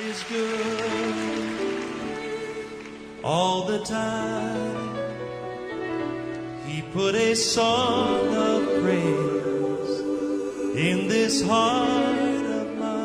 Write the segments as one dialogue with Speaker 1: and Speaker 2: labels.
Speaker 1: is good all the time. He put a song of praise in this heart of mine.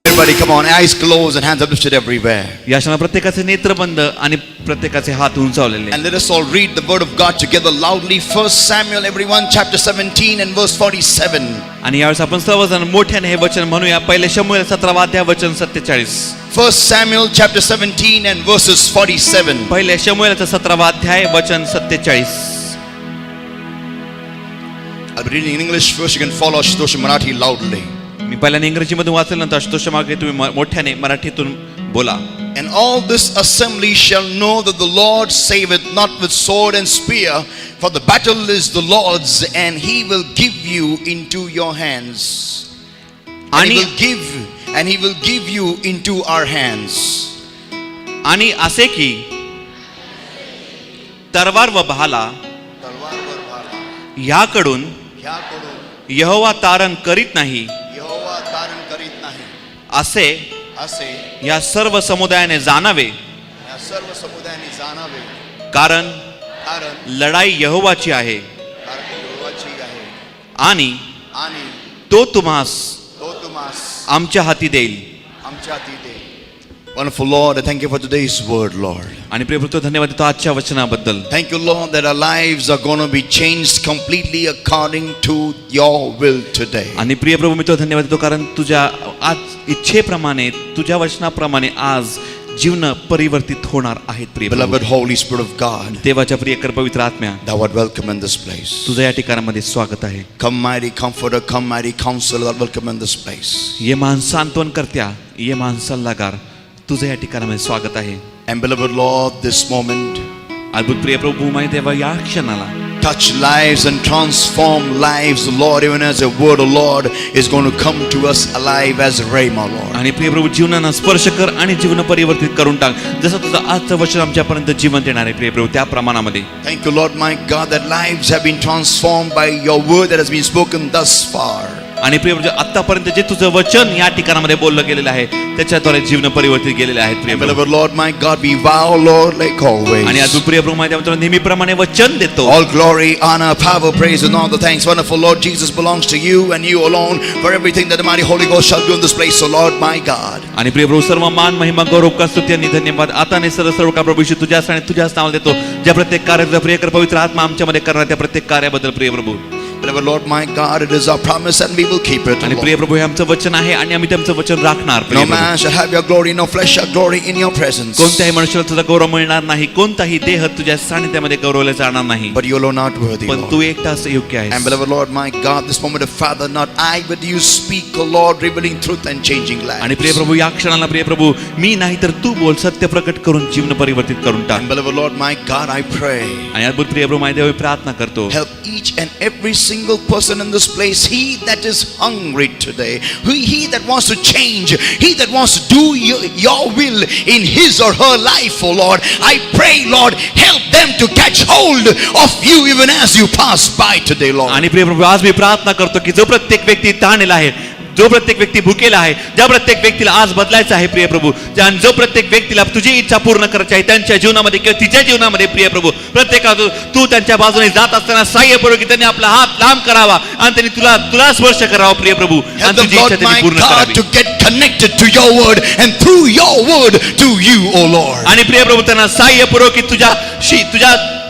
Speaker 2: Everybody come on, eyes closed and hands uplifted everywhere.
Speaker 3: या क्षणाला प्रत्येकाचे नेत्र बंद आणि प्रत्येकाचे हात उंचावलेले.
Speaker 2: And let us all read the word of God together loudly. 1 Samuel, everyone, chapter 17 and verse 47.
Speaker 3: आणि यावेळेस आपण सर्वजण मोठ्याने हे वचन म्हणूया. पहिले शमूएल 17 अध्याय वचन 47.
Speaker 2: 1 Samuel chapter 17 and verses 47.
Speaker 3: पहिले शमूएलचा 17 अध्याय वचन 47.
Speaker 2: I'll be reading in English first. You can follow Ashutosh Marathi loudly.
Speaker 3: मी पहिल्यांदा इंग्रजीमधून वाचल्यानंतर आशुतोष मागे तुम्ही मोठ्याने मराठीतून बोला.
Speaker 2: And all this assembly shall know that the Lord saveth not with sword and spear, for the battle is the Lord's, and he will give you into your hands. And he will give you into our hands.
Speaker 3: आणि असे की तरवार व भाला ह्याकडून यहोवा तारण करीत नाही असे या सर्व समुदायाने जाणावे. कारण लढाई यहोवाची आहे आणि तो तुम्हास आमच्या हाती देईल.
Speaker 2: Wonderful Lord, I thank you for today's word, Lord.
Speaker 3: आणि प्रियप्रभू धन्यवाद देतो आजच्या वचनाबद्दल.
Speaker 2: Thank you, Lord, that our lives are going to be changed completely according to your will today.
Speaker 3: आणि प्रियप्रभू मी तो धन्यवाद देतो कारण तुझ्या आज इच्छेप्रमाणे तुझ्या वचनाप्रमाणे आज जीवन परिवर्तित होणार आहेत. प्रियप्रभू,
Speaker 2: Beloved Holy Spirit of God,
Speaker 3: देवाच्या प्रियकर पवित्र आत्म्या,
Speaker 2: thou art welcome in this place.
Speaker 3: तुझं या ठिकाणामध्ये स्वागत आहे.
Speaker 2: Come mighty comforter, come mighty counselor, thou art welcome in this place.
Speaker 3: ये महान सांत्वन करत्या, ये महान सल्लागार, तुझं या ठिकाणामध्ये स्वागत आहे.
Speaker 2: And beloved Lord, this moment,
Speaker 3: अद्भुत प्रिय प्रभू माहिती देवा या क्षणाला
Speaker 2: touch lives and transform lives, Lord, even as a word of Lord is going to come to us alive as Rhema, Lord.
Speaker 3: आणि प्रिय प्रभू जीवनाला स्पर्श कर आणि जीवन परिवर्तित करून टाक. जसं तुझं आजचं वचन आमच्यापर्यंत जीवन देणार आहे प्रिय प्रभू त्या प्रमाणामध्ये.
Speaker 2: Thank you, Lord, my God, that lives have been transformed by your word that has been spoken thus far.
Speaker 3: आणि प्रिय प्रभू आतापर्यंत जे तुझं वचन या ठिकाणामध्ये बोललं गेलेलं आहे त्याच्याद्वारे जीवन परिवर्तित गेलेले आहेत. प्रिय प्रभू,
Speaker 2: Beloved Lord, my God, we vow, Lord, like always.
Speaker 3: आणि अद्भुत प्रिय प्रभू माहिती आमच्या नेहमीप्रमाणे वचन देतो.
Speaker 2: All glory, honor, power, praise, and all the thanks, wonderful Lord Jesus, belongs to you and you alone for everything that the mighty Holy Ghost shall do in this place. So, Lord, my God.
Speaker 3: आणि प्रिय प्रभू सर्व मान महिमा गौरव का स्तुती आणि धन्यवाद आता ने सर्व का प्रभू येशू तुझ्याच आणि तुझ्याच नावाला देतो. ज्या प्रत्येक कार्याचा प्रियकर पवित्र आत्मा आमच्यामध्ये करणार त्या प्रत्येक कार्याबद्दल प्रिय प्रभू.
Speaker 2: Beloved Lord, my God, it is our promise and we will keep it.
Speaker 3: आणि प्रिय प्रभू हे आमचं वचन आहे आणि आम्ही तुमचं वचन राखणार.
Speaker 2: No man shall have your glory, no flesh shall glory in your presence.
Speaker 3: कोणत्याही मनुष्याला तुझा गौरव मिळणार नाही, कोणताही देह तुझ्या सानिध्यामध्ये गौरवले जाणार नाही.
Speaker 2: But you alone are worthy,
Speaker 3: पण
Speaker 2: Lord.
Speaker 3: तू एकटाच योग्य आहेस.
Speaker 2: And beloved Lord, my God, this moment of Father, not I, but you speak, O Lord, revealing truth and changing lives.
Speaker 3: आणि प्रिय प्रभू या क्षणाला प्रिय प्रभू मी नाही तर तू बोल, सत्य प्रकट करून जीवन परिवर्तित करून टाक.
Speaker 2: And beloved Lord, my God, I pray.
Speaker 3: आणि अद्भुत प्रिय प्रभू माझ्या देवा प्रार्थना करतो.
Speaker 2: Help each and every single person in this place, he that is hungry today, he that wants to change, he that wants to do your will in his or her life, oh Lord, I pray, Lord, help them to catch hold of you even as you pass by today, Lord.
Speaker 3: आणि प्रिय प्रभू आज मी प्रार्थना करतो की जो प्रत्येक व्यक्ती ताणलेला आहे, जो प्रत्येक व्यक्ती भुकेला आहे, ज्या प्रत्येक व्यक्तीला आज बदलायचं आहे प्रिय प्रभू, जो प्रत्येक व्यक्तीला तुझी इच्छा पूर्ण करायची आहे त्यांच्या जीवनामध्ये किंवा तिच्या जीवनामध्ये प्रिय प्रभू, प्रत्येकाला तू त्यांच्या बाजूने जात असताना सहाय्य करू की त्यांनी आपला हात लांब करावा आणि त्यांनी तुला स्पर्श करावा प्रिय प्रभू आणि तुझी इच्छा त्यांनी पूर्ण करावी.
Speaker 2: To get connected to your word and through your word to you, oh Lord.
Speaker 3: आणि प्रिय प्रभू त्यांना सहाय्य पुरव की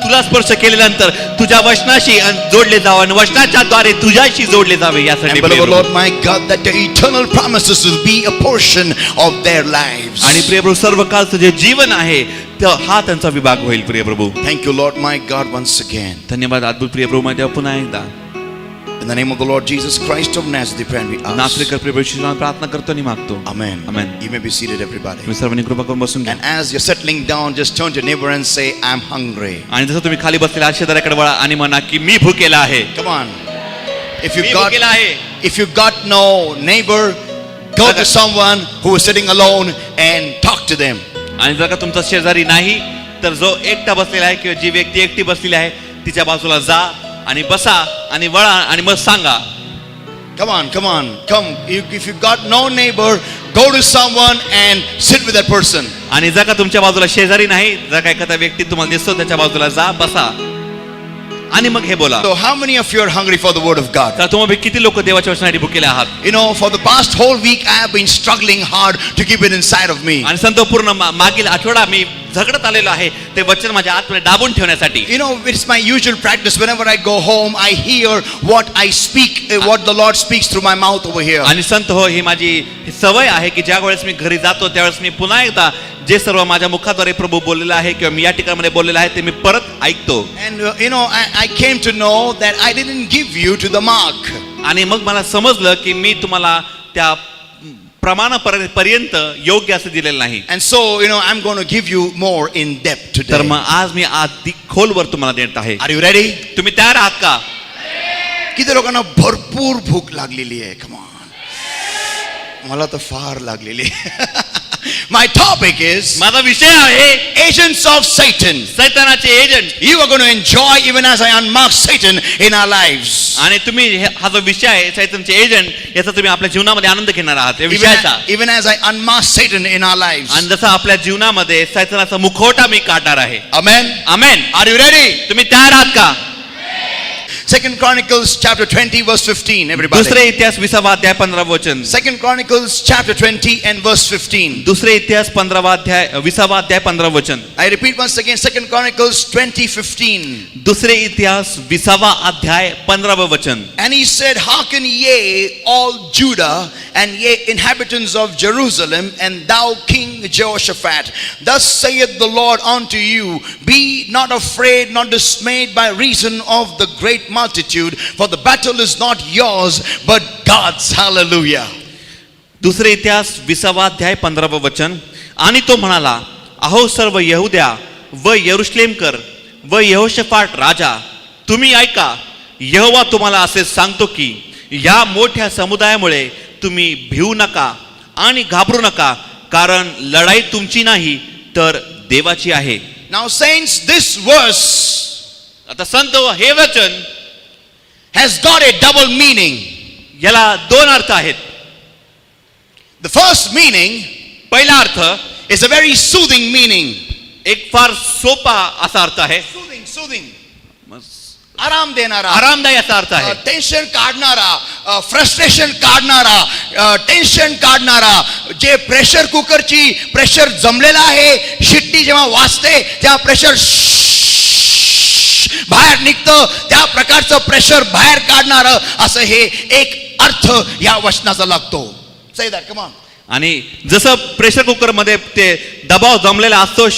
Speaker 3: तुला स्पर्श केल्यानंतर तुझ्या वचनाशी जोडले जावे आणि वचनाच्या द्वारे तुझ्याशी जोडले जावे यासाठी.
Speaker 2: Beloved Lord, my God, that the eternal promises will be a portion of their lives.
Speaker 3: आणि प्रिय प्रभू सर्व काळचं जे जीवन आहे हा त्यांचा विभाग होईल प्रिय प्रभू.
Speaker 2: Thank you, Lord, my God, once again.
Speaker 3: धन्यवाद अद्भुत प्रिय प्रभू माझ्या पुन्हा एकदा.
Speaker 2: In the name of the Lord Jesus Christ of Nazareth, pray and we ask.
Speaker 3: नासरीकर प्रिय प्रभू येशूच्या नावात प्रार्थना करतो आणि मागतो.
Speaker 2: Amen.
Speaker 3: Amen.
Speaker 2: You may be seated, everybody.
Speaker 3: तुम्ही सर्वांनी कृपा करून बसून घ्या.
Speaker 2: And as you're settling down, just turn to your neighbor and say, I'm hungry.
Speaker 3: आणि जसं तुम्ही खाली बसलेल्या शेजाऱ्याकडे वळा आणि म्हणा की मी भुकेला आहे.
Speaker 2: Come on.
Speaker 3: मी भुकेला आहे.
Speaker 2: If you got no neighbor, go to someone who is sitting alone and talk to them.
Speaker 3: आणि जर का तुमचा शेजारी नाही तर जो एकटा बसलेला आहे किंवा जी व्यक्ती एकटी बसलेली आहे तिच्या बाजूला जा आणि बसा आणि वळा आणि मग सांगा.
Speaker 2: Come on, come. If you got no neighbor, go to someone and sit with that person.
Speaker 3: आणि जर का तुमच्या बाजूला शेजारी नाही, जर का एखादा व्यक्ती तुम्हाला दिसतो त्याच्या बाजूला जा, बसा आणि मग हे बोला.
Speaker 2: So how many of you are hungry for the word of God?
Speaker 3: तर तुम्ही किती लोक देवाच्या वचनासाठी भुकेले आहात?
Speaker 2: You know, for the past whole week I have been struggling hard to keep it inside of me.
Speaker 3: आणि संत पूर्ण मागील आठवडा मी झगडत आलेलो आहे ते वचन माझ्या आतमध्ये दाबून ठेवण्यासाठी.
Speaker 2: You know, it's my usual practice. Whenever I go home, I hear what I speak, what the Lord speaks through my mouth over here.
Speaker 3: आणि संत हो, ही माझी सवय आहे की ज्या वेळेस मी घरी जातो त्यावेळेस मी पुन्हा एकदा जे सर्व माझ्या मुखाद्वारे प्रभू बोललेलं आहे किंवा मी या ठिकाणामध्ये बोललेलं आहे ते मी परत ऐकतो.
Speaker 2: And you know, I came to know that I didn't give you to the mark.
Speaker 3: आणि मग मला समजलं की मी तुम्हाला त्या प्रमाणापर्यंत योग्य असं दिलेलं नाही.
Speaker 2: And so, you know, I'm going to give you more in depth
Speaker 3: तर
Speaker 2: today.
Speaker 3: मग आज मी अधिक खोलवर तुम्हाला देत आहे.
Speaker 2: Are you ready?
Speaker 3: तुम्ही तयार आहात का?
Speaker 2: किती लोकांना भरपूर भूक लागलेली आहे? Come on. मला तर फार लागलेली आहे. My topic is
Speaker 3: माझा विषय आहे
Speaker 2: agents of Satan.
Speaker 3: सैतानाचे agent.
Speaker 2: You are going to enjoy even as I unmark Satan in our lives.
Speaker 3: आणि तुम्ही हा जो विषय आहे सैतानचे एजंट याचा तुम्ही आपल्या जीवनामध्ये आनंद घेणार आहात या विषयाचा.
Speaker 2: Even as I unmask Satan in our lives.
Speaker 3: आणि जसं आपल्या जीवनामध्ये सैतानाचा मुखवटा मी काढणार आहे.
Speaker 2: Amen.
Speaker 3: Amen.
Speaker 2: Are you ready?
Speaker 3: तुम्ही तयार आहात का?
Speaker 2: Second Chronicles chapter 20 verse 15. Everybody.
Speaker 3: दुसरे इतिहास 20 अध्याय 15 वचन.
Speaker 2: Second Chronicles chapter 20 and verse 15.
Speaker 3: दुसरे इतिहास 15 अध्याय 20 अध्याय 15 वचन.
Speaker 2: I repeat once again, Second Chronicles 20:15.
Speaker 3: दुसरे इतिहास 20 अध्याय 15 वचन.
Speaker 2: And he said, hearken ye, all Judah, and ye inhabitants of Jerusalem, and thou King Jehoshaphat. Thus saith the Lord unto you, be not afraid, nor dismayed by reason of the great multitude, for the battle is not yours, but God's. Hallelujah.
Speaker 3: दुसरे इतिहास 20 अध्याय 15 वचन. आणि तो म्हणाला, अहो सर्व यहुद्या व यरुशलेमकर व यहोशाफाट राजा, तुम्ही ऐका, यहोवा तुम्हाला असे सांगतो की या मोठ्या समुदायामुळे तुम्ही भिवू नका आणि घाबरू नका, कारण लढाई तुमची नाही तर देवाची आहे.
Speaker 2: Now saints, this verse
Speaker 3: आता संत हे वचन
Speaker 2: has got a double meaning.
Speaker 3: याला दोन अर्थ आहेत.
Speaker 2: The first meaning
Speaker 3: पहिला अर्थ
Speaker 2: is a very soothing meaning.
Speaker 3: एक फार सोपा असा अर्थ आहे.
Speaker 2: Soothing. आराम देणारा,
Speaker 3: आरामदायी असा अर्थ आहे.
Speaker 2: टेन्शन काढणारा, फ्रस्ट्रेशन काढणारा, टेन्शन काढणारा, जे प्रेशर कुकरची प्रेशर जमलेला आहे, शिट्टी जेव्हा वाजते तेव्हा प्रेशर बाहेर निघतं, त्या प्रकारचं प्रेशर बाहेर काढणारं असं हे एक अर्थ या वचनाचा लागतो. Say that, come on.
Speaker 3: आणि जसं प्रेशर कुकर मध्ये ते दबाव जमलेला असतो,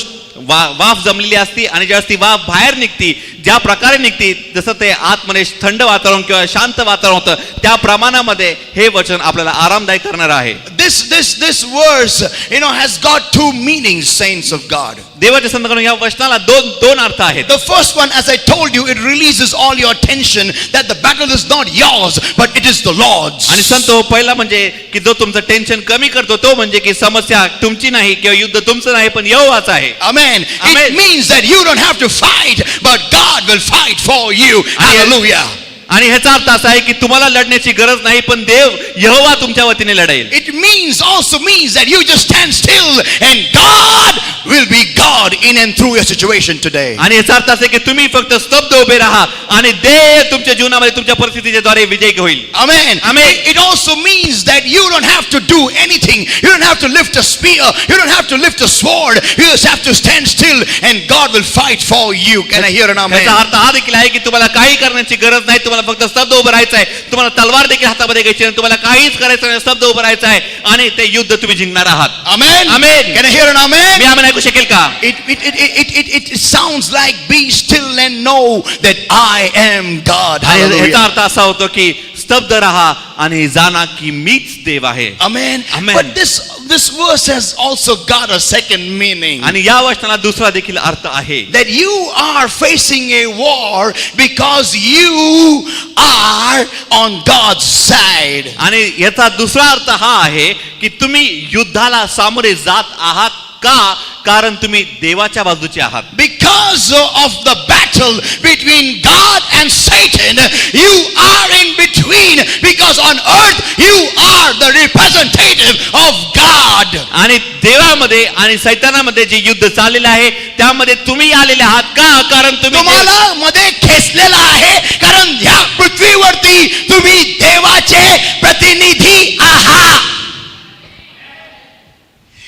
Speaker 3: वाफ जमलेली असती आणि ज्यावेळेस ती वाफ बाहेर निघती, ज्या प्रकारे निघती, जसं ते आतमध्ये थंड वातावरण किंवा शांत वातावरण होतं, त्या प्रमाणामध्ये हे वचन आपल्याला आरामदायी करणार आहे.
Speaker 2: This verse, you know, has got two meanings, saints of God.
Speaker 3: देवाच्या संदर्भात या वचनाला दोन अर्थ आहेत.
Speaker 2: The first one, as I told you, it releases all your tension that the battle is not yours, but it is the Lord's.
Speaker 3: आणि संत पहिला म्हणजे की जो तुमचं टेन्शन कमी करतो तो म्हणजे की समस्या तुमची नाही किंवा युद्ध तुमचं नाही पण यहोवाचं आहे.
Speaker 2: Amen.
Speaker 3: Amen.
Speaker 2: It means that you don't have to fight, but God will fight for you. Hallelujah.
Speaker 3: आणि ह्याचा अर्थ असा आहे की तुम्हाला लढण्याची गरज नाही पण देव यहोवा तुमच्या वतीने लढेल.
Speaker 2: It also means that you just stand still and God will be God in and through your situation today.
Speaker 3: आणि याचा अर्थ असा की तुम्ही फक्त स्तब्ध उभे राहा आणि देव तुमच्या जीवनामध्ये तुमच्या परिस्थितीच्या द्वारे विजयी होईल.
Speaker 2: Amen.
Speaker 3: Amen.
Speaker 2: It also means that you don't have to do anything. You don't have to lift a spear. You don't have to lift a sword. You just have to stand still and God will fight for you. Can I hear an amen?
Speaker 3: याचा अर्थ हा देखील आहे की तुम्हाला काही करण्याची गरज नाही, तुम्हाला फक्त स्तब्ध उभं राहायचं आहे. तुम्हाला तलवार देखील हातामध्ये घ्यायची आणि तुम्हाला काहीच करायचं नाही, स्तब्ध उभं राहायचं आहे आणि ते युद्ध तुम्ही जिंकणार आहात.
Speaker 2: Amen.
Speaker 3: Amen.
Speaker 2: Can I hear an amen?
Speaker 3: मी आम्ही ऐकू शकेल का?
Speaker 2: It sounds like be still and know that I am God.
Speaker 3: याचा
Speaker 2: Hallelujah.
Speaker 3: अर्थ असा होतो की स्तब्ध राहा आणि जाणा की मीच देव आहे.
Speaker 2: Amen.
Speaker 3: Amen.
Speaker 2: But this verse has also got a second meaning.
Speaker 3: आणि या वचनाला दुसरा देखील अर्थ आहे.
Speaker 2: That you are facing a war because you are on God's side.
Speaker 3: आणि याचा दुसरा अर्थ हा आहे की तुम्ही युद्धाला सामोरे जात आहात का? कारण तुम्ही देवाच्या बाजूचे आहात.
Speaker 2: Because of the battle between God and Satan, you are in between between, because on earth you are the representative of God.
Speaker 3: आणि देवामध्ये आणि सैतानामध्ये जे युद्ध चाललेलं आहे त्यामध्ये तुम्ही आलेले आहात का? कारण तुम्ही
Speaker 2: तुम्हाला मध्ये खेचलेला आहे, कारण ह्या पृथ्वीवरती तुम्ही देवाचे प्रतिनिधी आहात.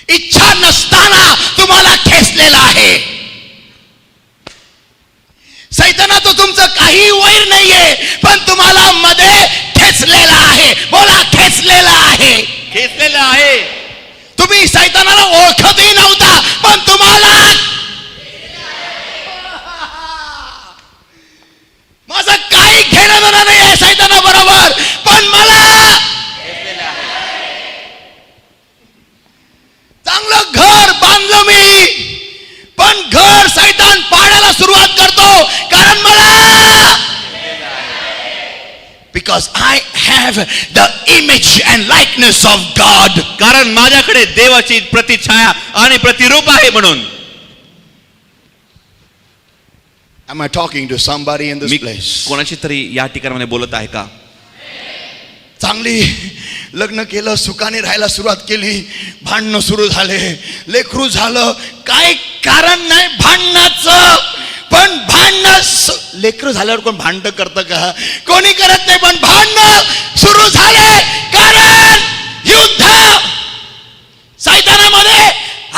Speaker 2: इच्छा नसताना तुम्हाला खेचलेला आहे. सैतानाचं तुमचं काही वैर नाहीये, पण तुम्हाला मध्ये खेचलेला आहे. बोला, खेचलेला आहे.
Speaker 3: खेचलेलं आहे.
Speaker 2: तुम्ही सैतानाला ओळखतही नव्हता, पण तुम्हाला माझं काही घेणं देणं नाही आहे सैताना बरोबर, पण मला चांगलं घर बांधलं मी, पण घर सैतान पाडायला सुरुवात करतो, कारण मला, because I have the image and likeness of God.
Speaker 3: कारण माझ्याकडे देवाची प्रतिछाया आणि प्रतिरूप आहे म्हणून.
Speaker 2: Am I talking to somebody in this
Speaker 3: me
Speaker 2: place?
Speaker 3: कोणाशी तरी या ठिकाणामध्ये बोलत आहे का?
Speaker 2: चांगली लग्न केलं, सुखाने राहायला सुरुवात केली, भांडणं सुरू झाले, लेकरू झालं, काय कारण नाही भांडणाचं, पण भांडणं लेकरू झाल्यावर कोण भांडण करतं का? कोणी करत नाही, पण भांडणं सुरू झाले, कारण युद्ध सैतानामध्ये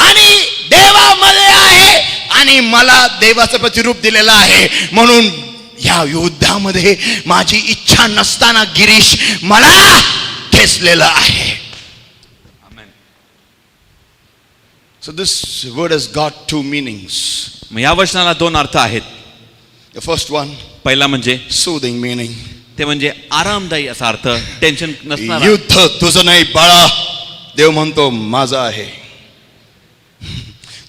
Speaker 2: आणि देवामध्ये आहे, आणि मला देवाचं प्रतिरूप दिलेलं आहे. म्हणून या युद्धामध्ये माझी इच्छा नसताना गिरीश मला खेचलेलं आहे. So this word has got two meanings.
Speaker 3: मग या वचनाला दोन अर्थ आहेत.
Speaker 2: The first one,
Speaker 3: पहिला म्हणजे
Speaker 2: soothing meaning.
Speaker 3: ते म्हणजे आरामदायी असा अर्थ, टेन्शन नसणारा.
Speaker 2: युद्ध तुझं नाही बाळा, देव म्हणतो माझा आहे.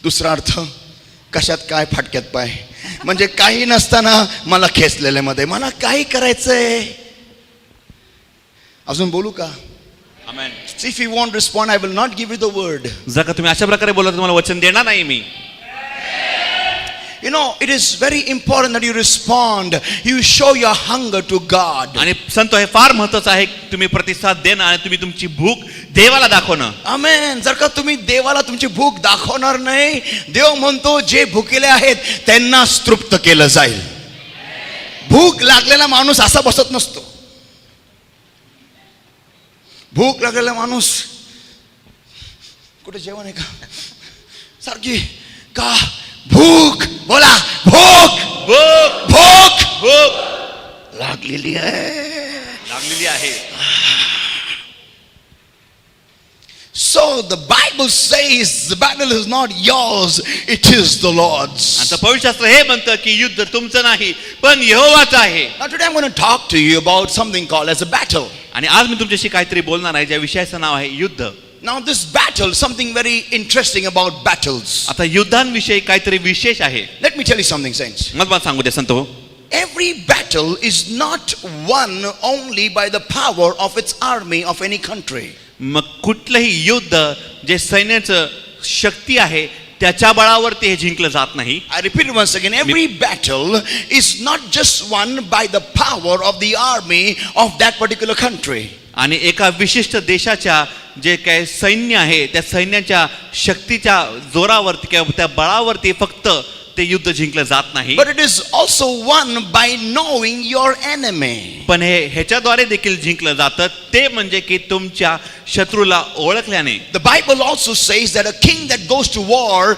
Speaker 2: दुसरा अर्थ, कशात काय फाटक्यात पाय, म्हणजे काही नसताना मला खेचलेले मध्ये, मला काही करायचंय. अजून बोलू का?
Speaker 3: आमेन.
Speaker 2: If you won't respond, I will not give you the word.
Speaker 3: जर का तुम्ही अशा प्रकारे बोलला तर तुम्हाला वचन देणार नाही मी.
Speaker 2: You know, it is very important that you respond. You show your hunger to God.
Speaker 3: आणि संतो, हे फार महत्त्वाचं आहे तुम्ही प्रतिसाद देणं आणि तुम्ही तुमची भूक देवाला दाखवणं.
Speaker 2: आमेन. जर का तुम्ही देवाला तुमची भूक दाखवणार नाही, देव म्हणतो जे भुकेले आहेत त्यांना तृप्त केलं जाईल. भूक लागलेला माणूस असा बसत नसतो. भूक लागलेला माणूस, कुठे जेवण आहे का, सारखी का भूक, बोला भूक,
Speaker 3: भूक
Speaker 2: भूक
Speaker 3: भूक
Speaker 2: लागलेली आहे.
Speaker 3: लागलेली आहे.
Speaker 2: So the Bible says the battle is not yours, it is the Lord's.
Speaker 3: आता पवित्रशास्त्र हे म्हणतं की युद्ध तुमचं नाही पण यहोवाचं आहे.
Speaker 2: Now today I'm going to talk to you about something called as a battle.
Speaker 3: आणि आज मी तुमच्याशी काहीतरी बोलणार आहे ज्या विषयाचं नाव आहे युद्ध.
Speaker 2: Now this battle, something very interesting about battles.
Speaker 3: आता युद्धांविषयी काहीतरी विशेष आहे.
Speaker 2: Let me tell you something, saints.
Speaker 3: मला सांगू दे संतो.
Speaker 2: Every battle is not won only by the power of its army of any country.
Speaker 3: मग कुठलंही युद्ध जे सैन्याचं शक्ती आहे त्याच्या बळावरती हे जिंकलं जात नाही.
Speaker 2: I repeat it once again. Every battle is not just won by the power of the army of that particular country.
Speaker 3: आणि एका विशिष्ट देशाच्या जे काही सैन्य आहे त्या सैन्याच्या शक्तीच्या जोरावरती किंवा त्या बळावरती फक्त ते युद्ध जिंकलं जात नाही.
Speaker 2: But it is also won by knowing your enemy.
Speaker 3: पण हे ह्याच्याद्वारे देखील जिंकलं जातं ते म्हणजे की तुमच्या शत्रूला ओळखल्याने.
Speaker 2: The Bible also says that a king that goes to war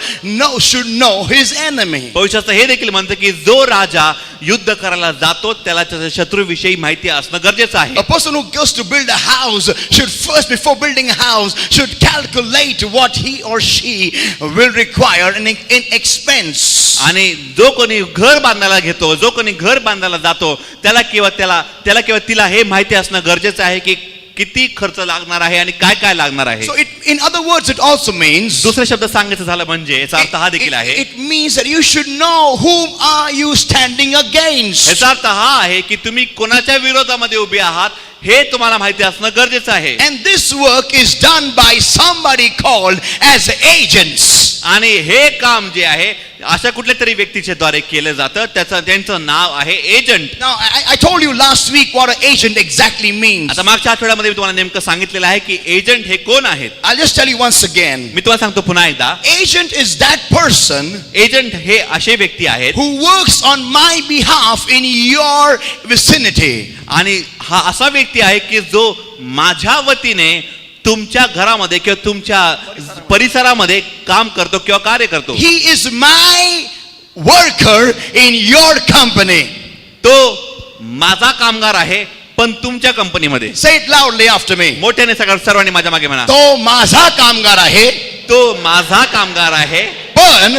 Speaker 2: should know his enemy.
Speaker 3: पवित्रशास्त्र हे देखील म्हणतं की जो राजा युद्ध करायला जातो त्याला त्याच्या शत्रूविषयी माहिती असणं गरजेचं आहे.
Speaker 2: A person who goes to build a house should first, before building a house, should calculate what he or she will require in expense.
Speaker 3: आणि जो कोणी घर बांधायला घेतो, जो कोणी घर बांधायला जातो त्याला किंवा तिला हे माहिती असणं गरजेचं आहे की किती खर्च लागणार आहे आणि काय काय लागणार आहे.
Speaker 2: So in other words, it also means,
Speaker 3: दुसरे शब्द सांगायचं झालं म्हणजे याचा अर्थ हा देखील आहे.
Speaker 2: it means that you should know whom are you standing against.
Speaker 3: याचा अर्थ हा आहे की तुम्ही कोणाच्या विरोधामध्ये उभे आहात हे तुम्हाला माहिती असणं गरजेचं आहे.
Speaker 2: And this work is done by somebody called as agents.
Speaker 3: आणि हे काम जे आहे अशा कुठल्या तरी व्यक्तीच्या द्वारे केलं जातं, त्यांचं नाव आहे agent.
Speaker 2: Now, I told you last week what an agent exactly means.
Speaker 3: आता मागच्या आठवड्यामध्ये मी तुम्हाला नेमकं सांगितलेलं आहे की एजंट हे कोण आहेत.
Speaker 2: I'll just tell you once again.
Speaker 3: मी तुम्हाला सांगतो पुन्हा एकदा,
Speaker 2: Agent is that person
Speaker 3: agent हे असे व्यक्ती आहेत
Speaker 2: who works on my behalf in your vicinity.
Speaker 3: आणि हा असा व्यक्ती आहे की जो माझ्या वतीने तुमच्या घरामध्ये किंवा तुमच्या परिसरामध्ये काम करतो किंवा कार्य करतो.
Speaker 2: He is my worker in your company.
Speaker 3: तो माझा कामगार आहे पण तुमच्या कंपनीमध्ये.
Speaker 2: Say it loudly after me.
Speaker 3: मोठ्याने सर्वांनी माझ्या मागे म्हणा,
Speaker 2: तो माझा कामगार आहे,
Speaker 3: तो माझा कामगार आहे
Speaker 2: पण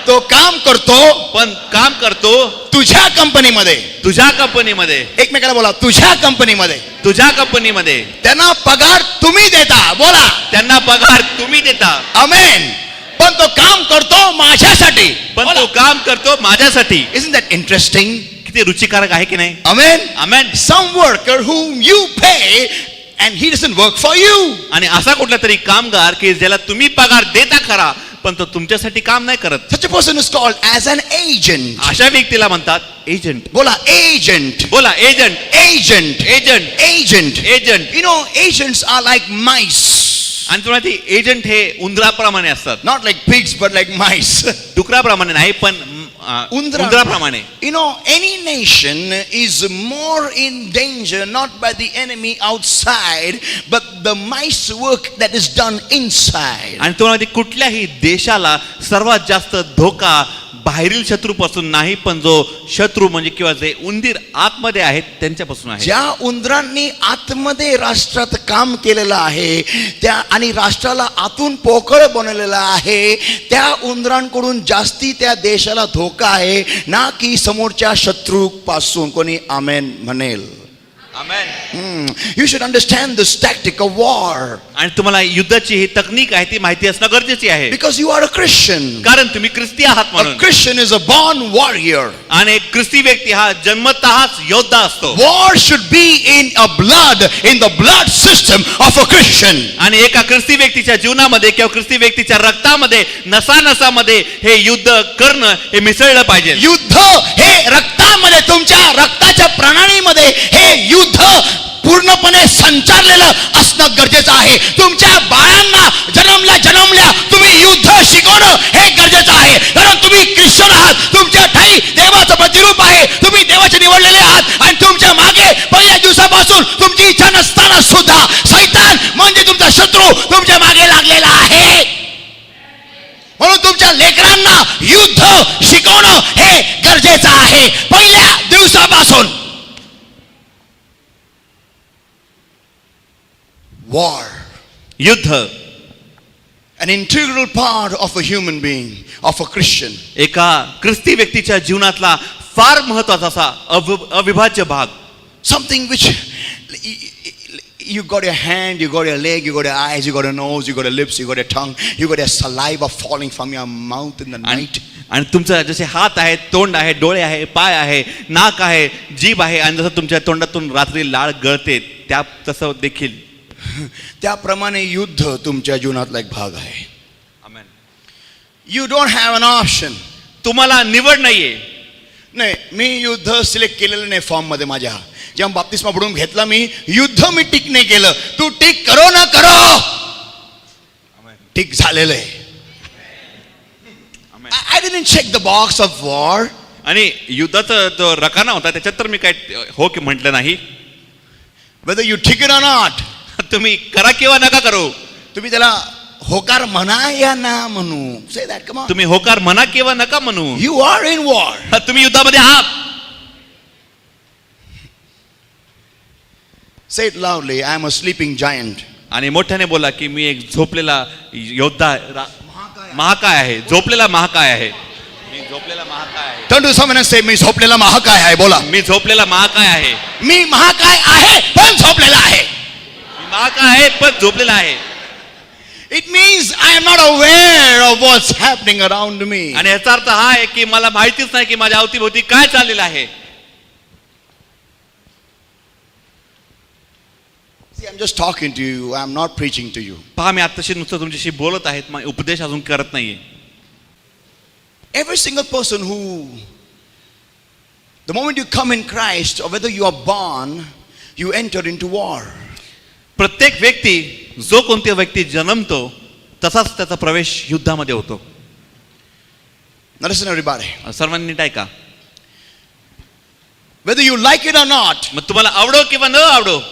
Speaker 2: तो काम करतो तुझ्या कंपनीमध्ये.
Speaker 3: तुझ्या कंपनीमध्ये.
Speaker 2: एकमेकाला बोला, तुझ्या कंपनीमध्ये.
Speaker 3: तुझ्या कंपनीमध्ये.
Speaker 2: त्यांना पगार तुम्ही देता. बोला,
Speaker 3: त्यांना पगार तुम्ही देता.
Speaker 2: आमेन. पण तो काम करतो माझ्यासाठी.
Speaker 3: पण तो काम करतो माझ्यासाठी.
Speaker 2: Isn't that interesting?
Speaker 3: किती रुचिकारक आहे की नाही.
Speaker 2: Amen.
Speaker 3: Amen.
Speaker 2: Some worker whom you pay and he doesn't work for you.
Speaker 3: आणि असा कुठला तरी कामगार की ज्याला तुम्ही पगार देता खरा पण तो तुमच्यासाठी काम नाही करत.
Speaker 2: Such a person is called as an agent.
Speaker 3: अशा व्यक्तीला म्हणतात एजंट.
Speaker 2: बोला, agent.
Speaker 3: बोला agent.
Speaker 2: Agent.
Speaker 3: Agent.
Speaker 2: Agent.
Speaker 3: Agent.
Speaker 2: You know, agents are like mice.
Speaker 3: आणि तुम्हाला ती एजंट हे उंदराप्रमाणे असतात.
Speaker 2: Not like pigs, but like mice.
Speaker 3: डुकराप्रमाणे नाही पण उंदराप्रमाणे.
Speaker 2: You know, any nation is more in danger not by the enemy outside, but the mice work that is done inside.
Speaker 3: आणि तुम्हाला कुठल्याही देशाला सर्वात जास्त धोका बाहेरील शत्रूपासून नाही पण जो शत्रू म्हणजे किंवा जे उंदीर आतमध्ये आहेत त्यांच्यापासून आहे.
Speaker 2: ज्या उंदरांनी आतमध्ये राष्ट्रात काम केलेलं आहे त्या आणि राष्ट्राला आतून पोकळ बनवलेलं आहे त्या उंदरांकडून जास्ती त्या देशाला धोका आहे ना की समोरच्या शत्रू पासून. कोणी आमेन म्हणेल.
Speaker 3: आमेन.
Speaker 2: You should understand this tactic of war.
Speaker 3: आणि तुम्हाला युद्धाची ही तकनीक आहे ती माहिती असणं गरजेची आहे.
Speaker 2: Because you are a Christian.
Speaker 3: कारण तुम्ही ख्रिस्ती आहात म्हणून.
Speaker 2: A Christian is a born warrior.
Speaker 3: आणि एक ख्रिस्ती व्यक्ती हा जन्मतःच योद्धा असतो.
Speaker 2: War should be in the blood system of a Christian.
Speaker 3: आणि एका ख्रिस्ती व्यक्तीच्या जीवनामध्ये किंवा ख्रिस्ती व्यक्तीच्या रक्तामध्ये नसानसामध्ये हे युद्ध करणं हे मिसळलं पाहिजे.
Speaker 2: युद्ध हे रक्तामध्ये तुमच्या रक्ताच्या प्रणालीमध्ये हे युद्ध पूर्णपणे संचारलेलं असणं गरजेचं आहे. तुमच्या बाळांना जन्मल्या तुम्ही युद्ध शिकवणं हे गरजेचं आहे. कारण तुम्ही ख्रिश्चन आहात. तुमच्या ठाई देवाचं प्रतिरूप आहे. तुम्ही देवाचे निवडलेले आहात आणि तुमच्या मागे पहिल्या दिवसापासून तुमची इच्छा नसताना सुद्धा सैतान म्हणजे तुमचा शत्रू तुमच्या मागे लागलेला आहे. म्हणून तुमच्या लेकरांना युद्ध शिकवणं हे गरजेचं आहे पहिल्या दिवसापासून. War.
Speaker 3: युद्ध.
Speaker 2: An integral part of a human being, of a Christian.
Speaker 3: एका ख्रिस्ती व्यक्तीच्या जीवनातला फार महत्वाचा असा अविभाज्य भाग.
Speaker 2: Something which you got your hand, you got your leg, you got your eyes, you got your nose, you got your lips, you got your tongue, you got your saliva falling from your mouth in the night.
Speaker 3: आणि तुमचं जसे हात आहेत, तोंड आहे, डोळे आहे, पाय आहे, नाक आहे, जीभ आहे आणि जसं तुमच्या तोंडातून रात्री लाळ गळते त्या तसं देखील
Speaker 2: त्याप्रमाणे युद्ध तुमच्या जीवनातला एक भाग आहे.
Speaker 3: आमेन.
Speaker 2: You don't have an option.
Speaker 3: तुम्हाला निवड नाहीये.
Speaker 2: नाही, मी युद्ध सिलेक्ट केलेलं नाही फॉर्म मध्ये. माझ्या जेव्हा बाप्तिस्मा पडून घेतला मी युद्ध मी टिक नाही केलं. तू टिक करो ना करो टिक झालेलं आहे. I didn't check the box of war.
Speaker 3: आणि युद्धाचा जो रकाना होता त्याच्यात तर मी काय हो की म्हटलं नाही.
Speaker 2: Whether you tick it or not.
Speaker 3: तुम्ही करा किंवा नका करू.
Speaker 2: तुम्ही त्याला होकार म्हणा या ना म्हणू. Say that, come on.
Speaker 3: तुम्ही होकार म्हणा किंवा नका म्हणू.
Speaker 2: You are in war.
Speaker 3: तुम्ही युद्धामध्ये आहात.
Speaker 2: Say it loudly. I am a sleeping giant.
Speaker 3: आणि मोठ्याने बोला की मी एक झोपलेला योद्धा महाकाय आहे. झोपलेला महाकाय आहे. मी झोपलेला महाकाय आहे.
Speaker 2: Turn to someone and say, मी झोपलेला महाकाय आहे. बोला,
Speaker 3: मी झोपलेला महाकाय आहे.
Speaker 2: मी महाकाय आहे पण झोपलेला आहे.
Speaker 3: मी महाकाय आहे पण झोपलेला आहे.
Speaker 2: It means I am not aware of what's happening around me.
Speaker 3: आणि याचा अर्थ हा आहे की मला माहितीच नाही की माझ्या अवतीभोवती काय चाललेलं आहे.
Speaker 2: See, I'm just talking to you. I'm not preaching to you.
Speaker 3: पहा, मी आत्ताशी नुसतं तुमच्याशी बोलत आहेत, मग उपदेश अजून करत नाहीये.
Speaker 2: Every single person who, the moment you come in Christ, or whether you are born, you enter into war.
Speaker 3: प्रत्येक व्यक्ती, जो कोणती व्यक्ती जन्मतो तसाच त्याचा प्रवेश युद्धामध्ये होतो.
Speaker 2: Now listen everybody.
Speaker 3: सर्वांनी नीट ऐका.
Speaker 2: Whether you like it or not,
Speaker 3: मग तुम्हाला आवडो किंवा न आवडो,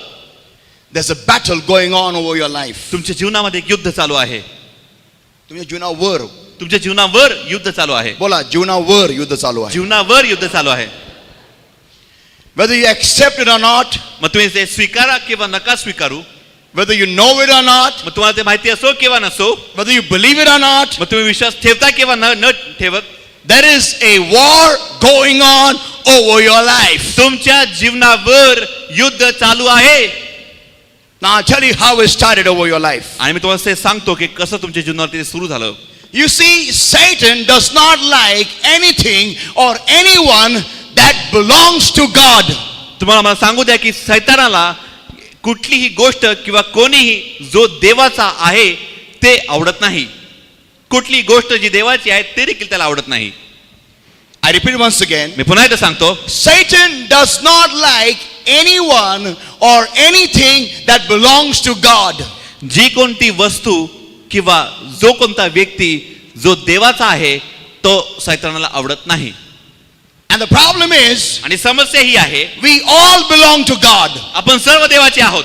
Speaker 2: there's a battle going on over your life.
Speaker 3: तुमच्या जीवनामध्ये एक युद्ध चालू आहे.
Speaker 2: तुमच्या जीवनावर,
Speaker 3: तुमच्या जीवनावर युद्ध चालू आहे.
Speaker 2: बोला, जीवनावर युद्ध चालू आहे.
Speaker 3: जीवनावर युद्ध चालू आहे.
Speaker 2: Whether you accept it or not,
Speaker 3: मग तुम्ही ते स्वीकारा किंवा नका स्वीकारू,
Speaker 2: whether you know it or not,
Speaker 3: मग तुम्हाला ते माहिती असो किंवा नसो,
Speaker 2: whether you believe it or not,
Speaker 3: मग तुम्ही विश्वास ठेवता किंवा न ठेवत,
Speaker 2: there is a war going on over your life.
Speaker 3: तुमच्या जीवनावर युद्ध चालू आहे.
Speaker 2: Now I'll tell you how it started over your life.
Speaker 3: आणि मी तुम्हाला ते सांगतो की कसं तुमच्या जीवनावर ते सुरू झालं.
Speaker 2: You see, Satan does not like anything or anyone that belongs to God.
Speaker 3: तुम्हाला मला सांगू द्या की सैतानाला कुठलीही गोष्ट किंवा कोणीही जो देवाचा आहे ते आवडत नाही. कुठली गोष्ट जी देवाची आहे ते देखील त्याला आवडत नाही.
Speaker 2: I repeat once again.
Speaker 3: मी पुन्हा एकदा सांगतो,
Speaker 2: Satan does not like anyone or anything that belongs to God.
Speaker 3: जी कोणती वस्तू किंवा जो कोणता व्यक्ती जो देवाचा आहे तो सैतानाला आवडत नाही.
Speaker 2: And the problem is,
Speaker 3: आणि समस्या ही आहे,
Speaker 2: we all belong to God.
Speaker 3: आपण सर्व देवाचे आहोत.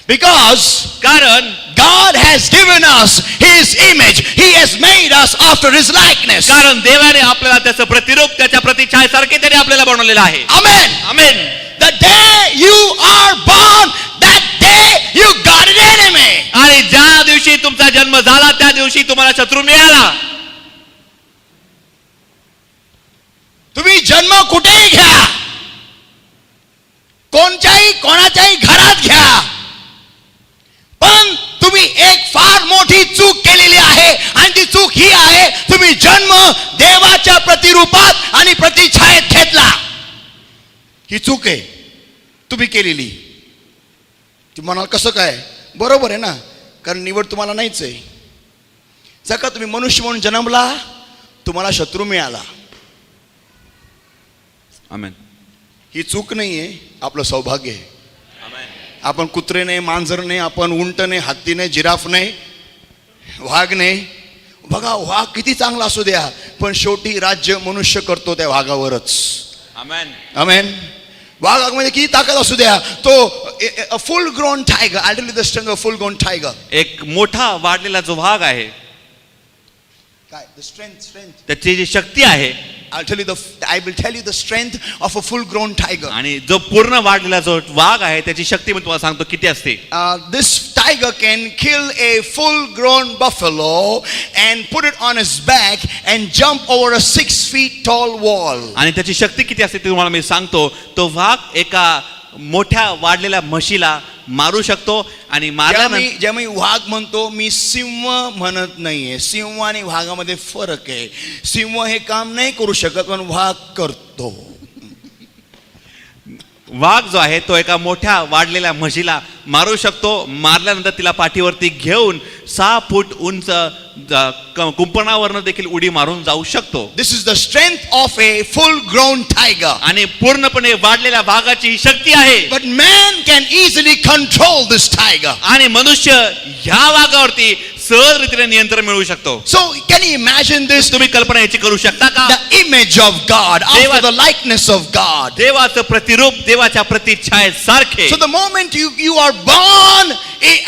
Speaker 2: Because
Speaker 3: कारण
Speaker 2: God has given us His image. He has made us after His likeness.
Speaker 3: कारण देवाने आपल्याला त्याचं प्रतिरूप, त्याच्या प्रतिछायेसारखे त्याने आपल्याला बनवलेलं आहे.
Speaker 2: Amen.
Speaker 3: Amen.
Speaker 2: The day you are born, that day you got an enemy.
Speaker 3: आणि ज्या दिवशी तुमचा जन्म झाला त्या दिवशी तुम्हाला शत्रू मिळाला.
Speaker 2: तुम्ही जन्म कुठेही घ्या, कोणाच्याही घरात घ्या, पण तुम्ही एक फार मोठी चूक केलेली आहे. आणि ती चूक ही आहे, तुम्ही जन्म देवाच्या प्रतिरूपात आणि प्रतिछायेत घेतला. ही चूक आहे तुम्ही केलेली. ती म्हणाल कसं काय? बरोबर आहे ना, कारण निवड तुम्हाला नाहीच आहे. जर का तुम्ही मनुष्य म्हणून जन्मला, तुम्हाला शत्रू मिळाला.
Speaker 3: आमेन.
Speaker 2: ही चूक नाहीये, आपलं सौभाग्य आहे.
Speaker 3: आमेन.
Speaker 2: आपण कुत्रे नाही, मांजर नाही, आपण उंट नाही, हत्ती नाही, जिराफ नाही, वाघ नाही. बघा, वाघ किती चांगला असू द्या, पण शेवटी राज्य मनुष्य करतो त्या वाघावरच.
Speaker 3: आमेन.
Speaker 2: आमेन. वाघामध्ये किती ताकद असू द्या, तो फुल grown tiger, I tell you the strength of full grown tiger.
Speaker 3: एक मोठा वाढलेला जो वाघ आहे,
Speaker 2: काय द स्ट्रेंथ
Speaker 3: त्याची जी शक्ती आहे,
Speaker 2: I will tell you the strength of a full grown tiger.
Speaker 3: आणि जो पूर्ण वाढलेला जो वाघ आहे त्याची शक्ती मी तुम्हाला सांगतो किती असते.
Speaker 2: This tiger can kill a full grown buffalo and put it on his back and jump over a 6 feet tall wall.
Speaker 3: आणि त्याची शक्ती किती असते ते तुम्हाला मी सांगतो. तो वाघ एका मोठ्या वाढलेल्या म्हशीला मारू शकतो आणि मारल्यानंतर,
Speaker 2: जेव्हा मी वाघ म्हणतो, मी सिंह म्हणत नाहीये. सिंह आणि वाघामध्ये फरक आहे. सिंह हे काम नाही करू शकत, पण वाघ करतो.
Speaker 3: वाघ जो आहे तो एका मोठ्या वाढलेल्या म्हशीला मारू शकतो. मारल्यानंतर तिला पाठीवरती घेऊन 6 फूट उंच कुंपणावरनं देखील उडी मारून जाऊ शकतो.
Speaker 2: This is the strength of a full grown tiger.
Speaker 3: आणि पूर्णपणे वाढलेल्या वाघाची ही शक्ती आहे.
Speaker 2: But man can easily control this tiger.
Speaker 3: आणि मनुष्य ह्या वाघावरती सहज रीतीने नियंत्रण मिळवू शकतो.
Speaker 2: So can you imagine this?
Speaker 3: तुम्ही कल्पना याची करू शकता का?
Speaker 2: The image of God, after the likeness of God.
Speaker 3: देवाचं प्रतिरूप, देवाच्या प्रतिछायेसारखे.
Speaker 2: So the moment you are born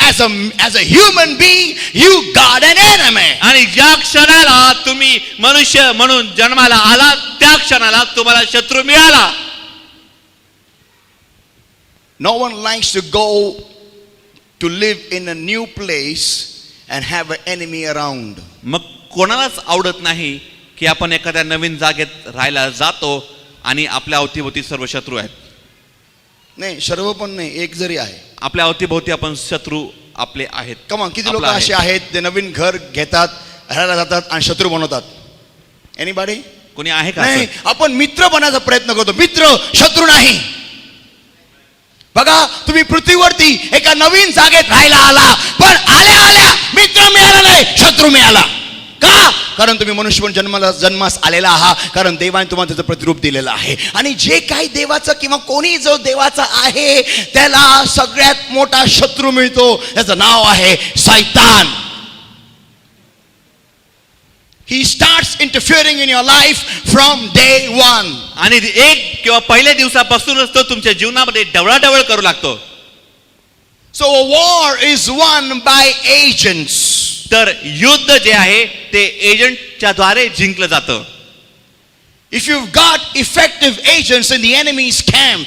Speaker 2: as a human being, you got an enemy.
Speaker 3: आणि ज्या क्षणाला तुम्ही मनुष्य म्हणून जन्माला आला त्या क्षणाला तुम्हाला शत्रू मिळाला.
Speaker 2: No one likes to go to live in a new place and have an enemy around.
Speaker 3: मग कोणालाच आवडत नाही की आपण एखाद्या नवीन जागेत राहायला जातो आणि आपल्या अवतीभोवती सर्व शत्रू आहेत.
Speaker 2: नाही, सर्व पण नाही, एक जरी आहे.
Speaker 3: आपल्या अवतीभोवती आपण शत्रू आपले आहेत.
Speaker 2: कमान, किती लोक
Speaker 3: आपला
Speaker 2: असे
Speaker 3: आहे.
Speaker 2: आहेत जे नवीन घर घेतात, राहायला जातात आणि शत्रू बनवतात? एनीबॉडी?
Speaker 3: कोणी आहे का
Speaker 2: नाही,
Speaker 3: असं?
Speaker 2: आपण मित्र बनायचा प्रयत्न करतो. मित्र, शत्रू नाही. बघा, तुम्ही पृथ्वीवरती एका नवीन जागेत राहायला आला, पण आल्या आल्या मित्र मिळाला नाही, शत्रू मिळाला. का? कारण तुम्ही मनुष्य जन्मास आलेला आहात, कारण देवाने तुम्हाला त्याचं प्रतिरूप दिलेलं आहे. आणि जे काही देवाचं किंवा कोणी जो देवाचा आहे त्याला सगळ्यात मोठा शत्रू मिळतो, त्याचं नाव आहे सैतान. He starts interfering in your life from day one.
Speaker 3: आणि एक किंवा पहिल्या दिवसापासूनच तो तुमच्या जीवनामध्ये डवळाडवळ करू लागतो.
Speaker 2: So a war is won by agents.
Speaker 3: तर युद्ध जे आहे ते एजंटच्या द्वारे जिंकलं जातं.
Speaker 2: If you've got effective agents in the enemy's camp,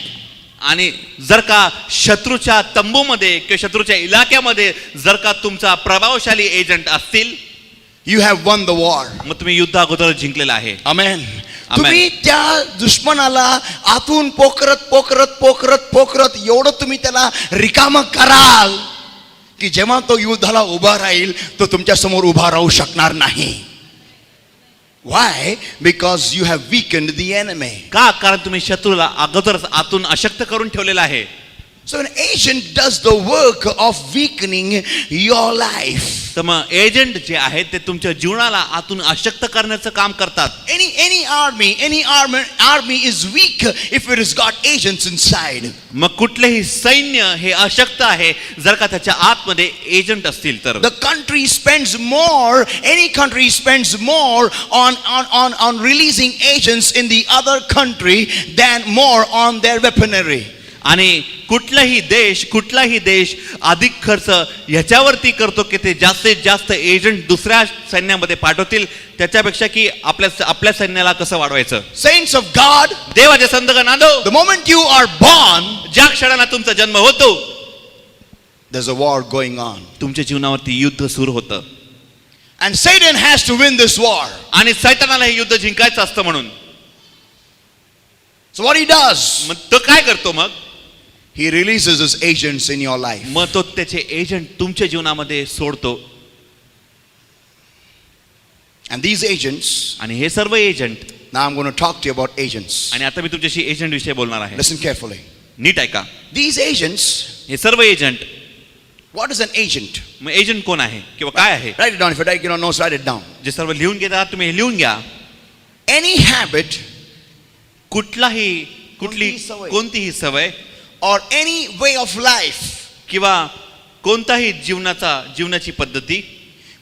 Speaker 3: आणि जर का शत्रूच्या तंबूमध्ये किंवा शत्रूच्या इलाक्यामध्ये जर का तुमचा प्रभावशाली एजंट असतील,
Speaker 2: you have won the war.
Speaker 3: मग तुम्ही युद्ध अगोदर जिंकलेलं आहे.
Speaker 2: Amen. तुम्ही त्या दुश्मनाला आतून पोखरत पोखरत पोखरत पोखरत एवढं तुम्ही त्याला रिकामं कराल की जेव्हा तो युद्धाला उभा राहील तो तुमच्या समोर उभा राहू शकणार नाही. Why? Because you have weakened the enemy.
Speaker 3: का? कारण तुम्ही शत्रूला अगोदरच आतून अशक्त करून ठेवलेलं आहे.
Speaker 2: So an agent does the work of weakening your life.
Speaker 3: तर मग एजंट जे आहे ते तुमच्या जीवनाला आतून अशक्त करण्याचं काम करतात.
Speaker 2: Any army is weak if it has got agents inside.
Speaker 3: मग कुठलेही सैन्य हे अशक्त आहे जर का त्याच्या आतमध्ये एजंट असतील तर.
Speaker 2: The country spends more, any country spends more on releasing agents in the other country than more on their weaponry.
Speaker 3: आणि कुठलाही देश अधिक खर्च ह्याच्यावरती करतो की ते जास्तीत जास्त एजंट दुसऱ्या सैन्यामध्ये पाठवतील त्याच्यापेक्षा की आपल्या सैन्याला कसं वाढवायचं.
Speaker 2: Saints of God,
Speaker 3: देवाचे संतगणांनो,
Speaker 2: the moment you are born,
Speaker 3: ज्या क्षणाला तुमचा जन्म होतो
Speaker 2: there's a war going on.
Speaker 3: तुमच्या जीवनावरती युद्ध सुरू होतं.
Speaker 2: And Satan has to win this war.
Speaker 3: आणि सैतानाला हे युद्ध जिंकायचं असतं म्हणून.
Speaker 2: So what he does?
Speaker 3: मग तो काय करतो? मग
Speaker 2: he releases his agents in your life.
Speaker 3: मग तो त्याचे एजंट तुमच्या जीवनामध्ये सोडतो.
Speaker 2: And these agents,
Speaker 3: आणि हे सर्व agent,
Speaker 2: now I'm going to talk to you about agents.
Speaker 3: आणि आता मी तुमच्याशी एजंट विषयी बोलणार आहे.
Speaker 2: Listen carefully.
Speaker 3: नीट ऐका.
Speaker 2: These agents,
Speaker 3: हे सर्व agent.
Speaker 2: what is an agent?
Speaker 3: मग एजंट कोण आहे किंवा काय आहे?
Speaker 2: Write it down. If you don't know, write it down.
Speaker 3: जे सर्व लिहून घेतात तुम्ही हे लिहून घ्या.
Speaker 2: Any habit,
Speaker 3: कोणतीही सवय
Speaker 2: or any way of life
Speaker 3: किंवा कोणताही जीवनाची पद्धती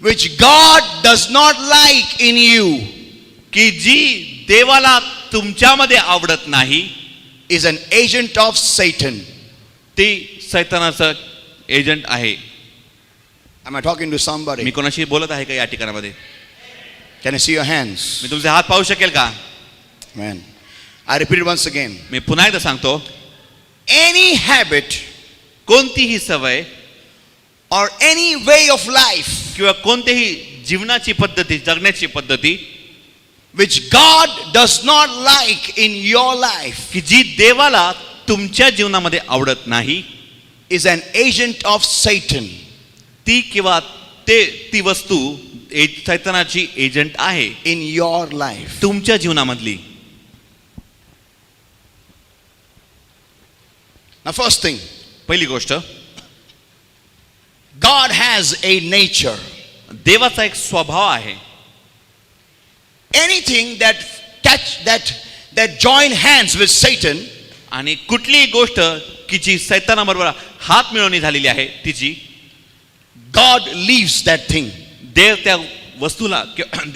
Speaker 2: which God does not like in you
Speaker 3: की जी देवाला तुमच्यामध्ये आवडत नाही
Speaker 2: is an agent of Satan.
Speaker 3: ती सैतानाचं एजंट आहे.
Speaker 2: Am I talking to somebody?
Speaker 3: मी कोणाशी बोलत आहे का या ठिकाणामध्ये?
Speaker 2: Can I see your hands?
Speaker 3: मी तुमचे हात पाहू शकेल का?
Speaker 2: Man, I repeat it once again.
Speaker 3: मी पुन्हा एकदा सांगतो.
Speaker 2: Any habit
Speaker 3: कोणतीही सवय
Speaker 2: or any way of life
Speaker 3: किंवा कोणतीही जीवनाची पद्धती, जगण्याची पद्धती
Speaker 2: which God does not like in your life
Speaker 3: की जी देवाला तुमच्या जीवनामध्ये आवडत नाही
Speaker 2: is an agent of Satan.
Speaker 3: ती किंवा ती वस्तू सैतानाची एजंट आहे
Speaker 2: in your life.
Speaker 3: तुमच्या जीवनामधली.
Speaker 2: Now first thing,
Speaker 3: पहिली गोष्ट,
Speaker 2: God has a nature.
Speaker 3: देवाचा एक स्वभाव आहे.
Speaker 2: Anything that join hands with Satan
Speaker 3: आणि कुठलीही गोष्ट की जी सैतानाबरोबर हात मिळवणी झालेली आहे तिची
Speaker 2: God leaves that thing.
Speaker 3: देव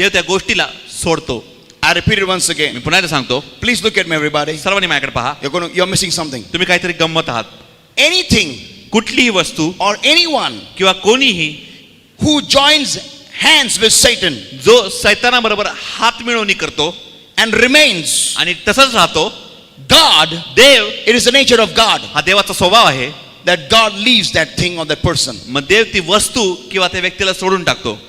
Speaker 3: त्या गोष्टीला सोडतो.
Speaker 2: I repeat it once
Speaker 3: me
Speaker 2: again.
Speaker 3: पुन्हा एकदा सांगतो.
Speaker 2: Please look at me, everybody.
Speaker 3: सर्वांनी माझ्याकडे पहा.
Speaker 2: You're missing something.
Speaker 3: तुम्ही काहीतरी गंमत आहात.
Speaker 2: Anything
Speaker 3: कुठलीही वस्तू
Speaker 2: or anyone
Speaker 3: किंवा कोणीही
Speaker 2: who joins hands with Satan
Speaker 3: जो सैतानाबरोबर हात मिळवणी करतो
Speaker 2: and remains
Speaker 3: आणि तसंच राहतो,
Speaker 2: God,
Speaker 3: Dev,
Speaker 2: it is the nature of God
Speaker 3: हा देवाचा स्वभाव आहे,
Speaker 2: that God leaves that thing or that person.
Speaker 3: मग देव ती वस्तू किंवा त्या व्यक्तीला सोडून टाकतो.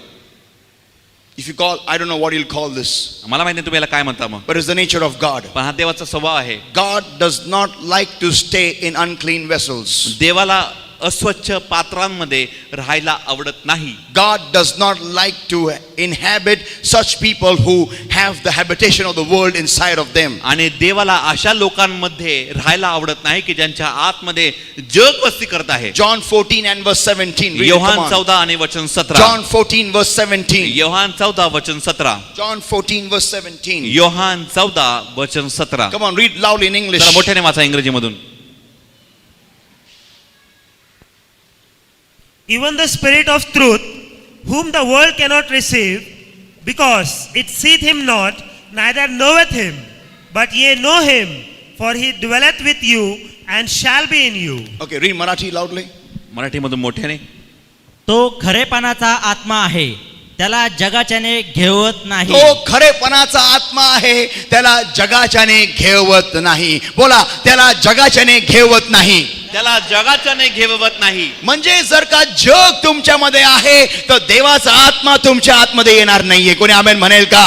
Speaker 2: If you call, I don't know what you'll call this,
Speaker 3: मला माहिती नाही तुम्ही याला काय म्हणता मग,
Speaker 2: but it's the nature of God.
Speaker 3: पण हा देवाचा स्वभाव आहे.
Speaker 2: God does not like to stay in unclean vessels.
Speaker 3: देवाला अस्वच्छ पात्रांमध्ये राहायला आवडत नाही.
Speaker 2: God does not like to inhabit such people who have the habitation of the world inside of them.
Speaker 3: आणि देवाला अशा लोकांमध्ये राहायला आवडत नाही की ज्यांच्या आतमध्ये जग वस्ती करत आहे.
Speaker 2: John 14 and verse 17. Read it, come
Speaker 3: Yohan
Speaker 2: on.
Speaker 3: 14 आणि वचन 17.
Speaker 2: John 14 verse 17.
Speaker 3: योहान 14 वचन 17.
Speaker 2: John 14 verse 17.
Speaker 3: योहान 14 वचन 17.
Speaker 2: Come on, read loudly in English.
Speaker 3: जरा मोठ्याने वाचा इंग्रजीमधून.
Speaker 1: Even the Spirit of truth, whom the world cannot receive, because it seeth him not, neither knoweth him. But ye know him, for he dwelleth with you and shall be in you.
Speaker 2: Okay, read Marathi loudly.
Speaker 3: मराठीमधून मोठ्याने.
Speaker 4: तो खरेपणाचा आत्मा आहे, त्याला जगाच्याने घेवत नाही.
Speaker 2: तो खरेपणाचा आत्मा आहे, त्याला जगाच्याने घेवत नाही. बोला, त्याला जगाच्याने घेवत नाही.
Speaker 3: त्याला जगाच्याने घेवत नाही.
Speaker 2: म्हणजे जर का जग तुमच्यामध्ये आहे तर देवाचा आत्मा तुमच्या आतमध्ये येणार नाहीये. कोणी आमेन म्हणेल का?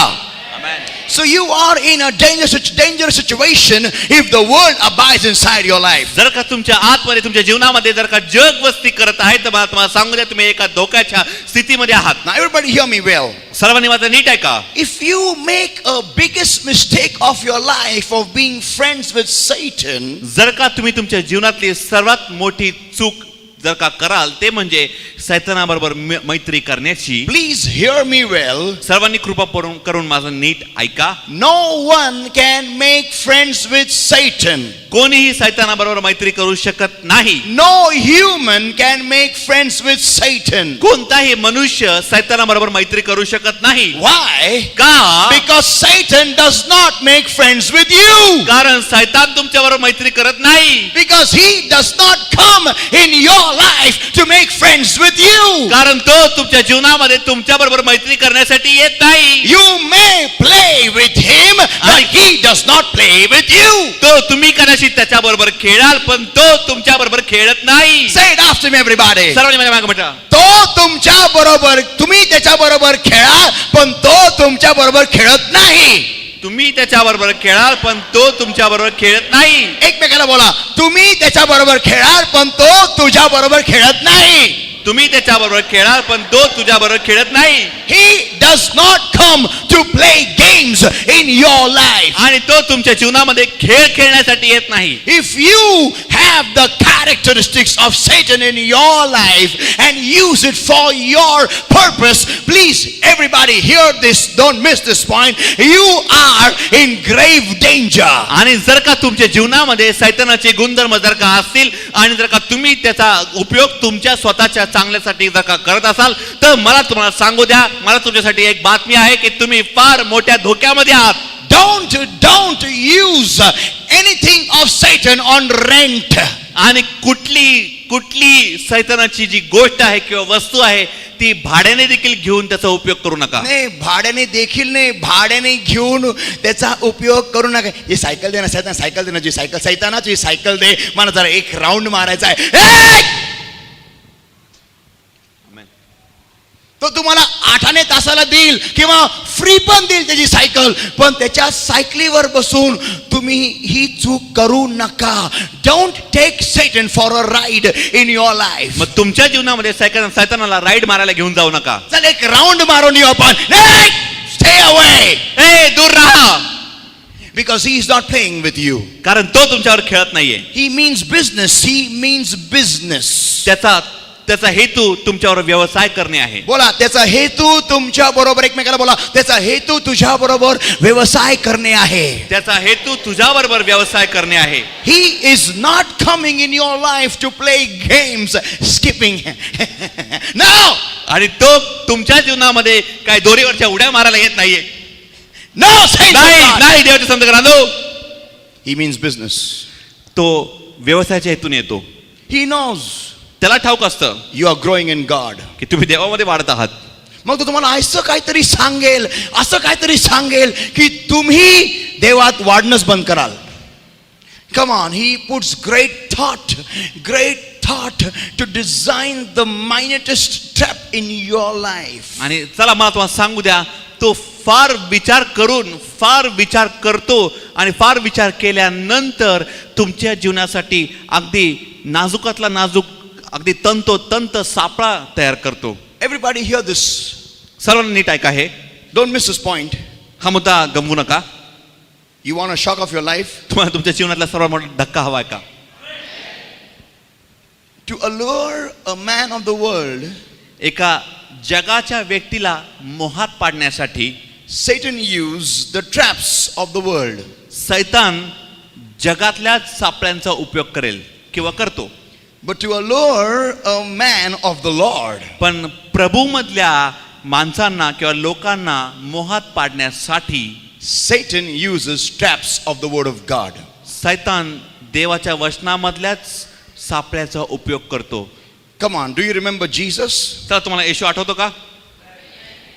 Speaker 2: So you are in a dangerous situation if the world abides inside your life.
Speaker 3: जर का तुमच्या आतमध्ये तुमच्या जीवनामध्ये जर का जग वस्ती करत आहे तर मला तुम्हाला सांगू द्या, तुम्ही एका धोक्याच्या स्थितीमध्ये आहात.
Speaker 2: Now everybody hear me well.
Speaker 3: सर्वांनी माझं नीट ऐका.
Speaker 2: If you make a biggest mistake of your life of being friends with Satan,
Speaker 3: जर का तुम्ही तुमच्या जीवनातली सर्वात मोठी चूक जर का कराल ते म्हणजे सैतानाबरोबर मैत्री करण्याची.
Speaker 2: please hear me well.
Speaker 3: सर्वांनी कृपा करून माझं नीट ऐका.
Speaker 2: No one can make friends with Satan.
Speaker 3: कोणीही सैतानाबरोबर मैत्री करू शकत नाही.
Speaker 2: No human can make friends with Satan.
Speaker 3: कोणताही मनुष्य सैतानाबरोबर मैत्री करू शकत नाही.
Speaker 2: Why?
Speaker 3: का?
Speaker 2: Because Satan does not make friends with you.
Speaker 3: कारण सैतान तुमच्याबरोबर मैत्री करत नाही.
Speaker 2: Because he does not come in your life to make friends with you.
Speaker 3: कारण तो तुमच्या जीवनामध्ये तुमच्या बरोबर मैत्री करण्यासाठी येत नाही.
Speaker 2: You may play with him, but he does not play with you.
Speaker 3: तो तुम्ही कदाचित त्याच्या बरोबर खेळाल पण तो तुमच्या बरोबर खेळत नाही.
Speaker 2: Say it after me, everybody.
Speaker 3: सर्वांनी माझ्या मागे म्हटलं.
Speaker 2: तो तुमच्या बरोबर, तुम्ही त्याच्या बरोबर खेळा, पण तो तुमच्या बरोबर खेळत नाही.
Speaker 3: तुम्ही त्याच्या बरोबर खेळाल पण तो तुमच्या बरोबर खेळत नाही.
Speaker 2: एकमेकाला बोला, तुम्ही त्याच्या बरोबर खेळाल, पण तो तुझ्या बरोबर खेळत नाही.
Speaker 3: तुम्ही त्याच्या बरोबर खेळाल पण तो तुझ्या बरोबर खेळत नाही.
Speaker 2: He does not come to play games in your life.
Speaker 3: आणि तो तुमच्या जीवनामध्ये खेळ खेळण्यासाठी येत नाही.
Speaker 2: If you have the characteristics of Satan in your life and use it for your purpose, please everybody hear this, don't miss this point. You are in grave danger.
Speaker 3: आणि जर का तुमच्या जीवनामध्ये सैतानाचे गुणधर्म जर का असतील आणि जर का तुम्ही त्याचा उपयोग तुमच्या स्वतःच्या चांगल्यासाठी जर का करत असाल तर मला तुम्हाला सांगू द्या, मला तुमच्यासाठी एक बातमी आहे की तुम्ही फार मोठ्या धोक्यामध्ये आहात.
Speaker 2: Don't use anything of Satan on rent.
Speaker 3: आणि कुठली सैतानाची जी गोष्ट आहे किंवा वस्तू आहे ती भाड्याने देखील घेऊन त्याचा उपयोग करू नका.
Speaker 2: नाही, भाड्याने देखील नाही, भाड्याने घेऊन त्याचा उपयोग करू नका. हे सायकल दे ना सैतान, सायकल दे ना, जी सायकल सैतानाची सायकल दे, मला जरा एक राऊंड मारायचा आहे. तो तुम्हाला 8 तासाला देईल किंवा फ्री पण देईल त्याची सायकल, पण त्याच्या सायकलीवर बसून तुम्ही ही चूक करू नका. Don't take Satan for a ride in your life.
Speaker 3: मग तुमच्या जीवनामध्ये सैतानाला राईड मारायला घेऊन जाऊ नका.
Speaker 2: चल एक राऊंड मारून येऊ आपण. Stay away.
Speaker 3: ए दूर राहा.
Speaker 2: Because he is not playing with you.
Speaker 3: कारण तो तुमच्यावर खेळत नाहीये.
Speaker 2: He means business. He means business.
Speaker 3: त्याचा हेतू तुमच्यावर व्यवसाय करणे आहे.
Speaker 2: बोला, त्याचा हेतू तुमच्या बरोबर, एकमेकाला बोला, त्याचा हेतू तुझ्या बरोबर व्यवसाय करणे आहे.
Speaker 3: त्याचा हेतू तुझ्या बरोबर व्यवसाय करणे आहे.
Speaker 2: He is not coming in your life to play games, skipping. No.
Speaker 3: आणि तो तुमच्या जीवनामध्ये काय दोरीवरच्या उड्या मारायला येत नाहीये.
Speaker 2: No,
Speaker 3: नाही देवाचे संत घरांनो.
Speaker 2: He means business.
Speaker 3: तो व्यवसायाच्या हेतून येतो.
Speaker 2: He knows
Speaker 3: त्याला ठाऊक असतं
Speaker 2: you are growing in God.
Speaker 3: की तुम्ही देवामध्ये वाढत आहात.
Speaker 2: मग तो तुम्हाला असं काहीतरी सांगेल की तुम्ही देवात वाढणंच बंद कराल. Come on, he puts great thought to design the minutest step in your life.
Speaker 3: आणि चला मला तुम्हाला सांगू द्या, तो फार विचार करतो आणि फार विचार केल्यानंतर तुमच्या जीवनासाठी अगदी नाजूकातला नाजूक अगदी तंतोतंत सापळा तयार करतो.
Speaker 2: Everybody hear this.
Speaker 3: सर्वांना नीट ऐका हे.
Speaker 2: Don't miss this point.
Speaker 3: हा मुद्दा गमवू नका.
Speaker 2: You want a shock of your life?
Speaker 3: तुम्हाला तुमच्या जीवनातला सर्वात मोठा धक्का हवाय का?
Speaker 2: To allure a man of the world,
Speaker 3: एका जगाच्या व्यक्तीला मोहात पाडण्यासाठी
Speaker 2: Satan used the traps of the world.
Speaker 3: सैतान जगातल्याच सापळ्यांचा उपयोग करेल किंवा करतो.
Speaker 2: But to allure a man of the Lord,
Speaker 3: पण प्रभूमधल्या माणसांना किंवा लोकांना मोहात पाडण्यासाठी
Speaker 2: Satan uses traps of the word of God.
Speaker 3: सैतान देवाच्या वचनामधल्याच सापळ्याचा उपयोग करतो.
Speaker 2: Come on, do you remember Jesus?
Speaker 3: तर तुम्हाला येशू आठवतो का?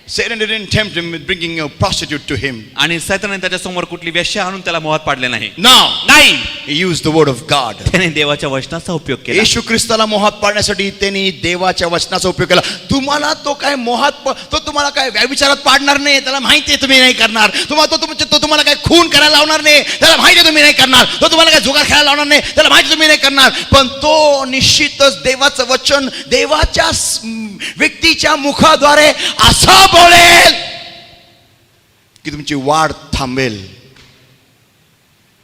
Speaker 2: Satan didn't tempt him with bringing a prostitute to him.
Speaker 3: आणि सैतानाने त्याच्या समोर कुठली वेश्या आणून त्याला मोहात पाडले नाही.
Speaker 2: No,
Speaker 3: नाही,
Speaker 2: he used the word of God.
Speaker 3: त्याने देवाच्या वचनाचा उपयोग केला.
Speaker 2: येशू ख्रिस्ताला मोहात पाडण्यासाठी त्यांनी देवाच्या वचनाचा उपयोग केला. तुम्हाला तो काय तो तुम्हाला काय व्यभिचारात पाडणार नाही, त्याला माहिती आहे तुम्ही नाही करणार. तो तुम्हाला काय खून करायला लावणार नाही, त्याला माहिती आहे तुम्ही नाही करणार. तो तुम्हाला काय जुगार खेळायला लावणार नाही, त्याला माहिती तुम्ही नाही करणार. पण तो निश्चितच देवाचं वचन देवाच्या व्यक्तीच्या मुखाद्वारे असं बोलेल की तुमची वाढ थांबेल.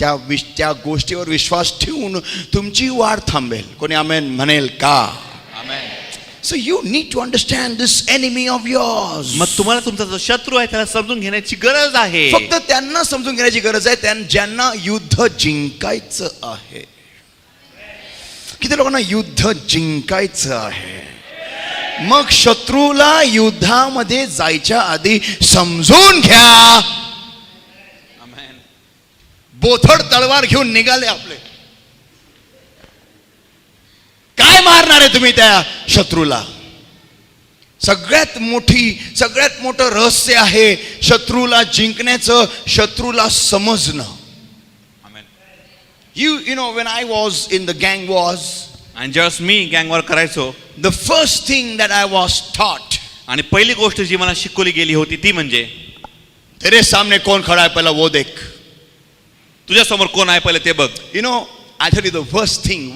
Speaker 2: त्या गोष्टीवर विश्वास ठेवून तुमची वाढ थांबेल. कोणी आमेन म्हणेल का? So you need to understand this enemy of yours.
Speaker 3: मग तुम्हाला तुमचा जो शत्रू आहे त्याला समजून घेण्याची गरज आहे.
Speaker 2: फक्त त्यांना समजून घेण्याची गरज आहे ज्यांना युद्ध जिंकायचं आहे. किती लोकांना युद्ध जिंकायचं आहे? मग शत्रूला युद्धामध्ये जायच्या आधी समजून घ्या. बोथड तलवार घेऊन निघाले आपले. काय मारणार आहे तुम्ही त्या शत्रूला? सगळ्यात मोठं रहस्य आहे शत्रूला जिंकण्याचं, शत्रूला समजणं. You know, when I was in the gang wars,
Speaker 3: आणि ज्यावेळेस मी गँगवॉर करायचो,
Speaker 2: the first thing that I was taught,
Speaker 3: आणि पहिली गोष्ट जी मला शिकवली गेली होती ती म्हणजे
Speaker 2: तेरे सामने कौन खड़ा है पहला वो देख.
Speaker 3: तुझ्या समोर कोण आहे पहिले ते बघ.
Speaker 2: You know, I tell you the worst thing.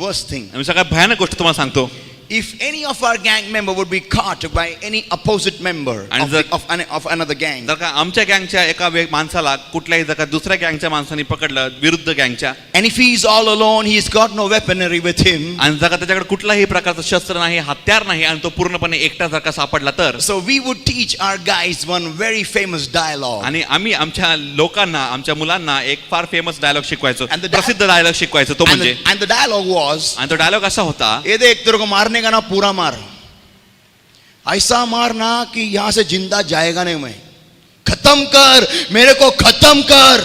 Speaker 3: मी सगळ्यात भयानक गोष्ट तुम्हाला सांगतो.
Speaker 2: If any of our gang member would be caught by any opposite member of another gang,
Speaker 3: जर का आमच्या गँगच्या एका माणसाला कुठल्याही जर का दुसऱ्या गँगच्या माणसाने पकडलं, विरुद्ध गँगच्या,
Speaker 2: and if he is all alone, he has got no weaponry with him,
Speaker 3: आणि जर का त्याच्याकडे कुठलाही प्रकारचं शस्त्र नाही, हत्यार नाही, आणि तो पूर्णपणे एकटा जर का सापडला तर,
Speaker 2: so we would teach our guys one very famous dialogue.
Speaker 3: आणि आम्ही आमच्या लोकांना, आमच्या मुलांना एक फार फेमस डायलॉग शिकवायचो,
Speaker 2: And the
Speaker 3: प्रसिद्ध डायलॉग शिकवायचो. तो म्हणजे,
Speaker 2: and the dialogue was,
Speaker 3: आणि तो डायलॉग असा होता,
Speaker 2: ये देख तेरे को मारने का ना पूरा मार, ऐसा मारना कि यहां से जिंदा जाएगा नहीं मैं, खत्म कर, मेरे को खत्म कर,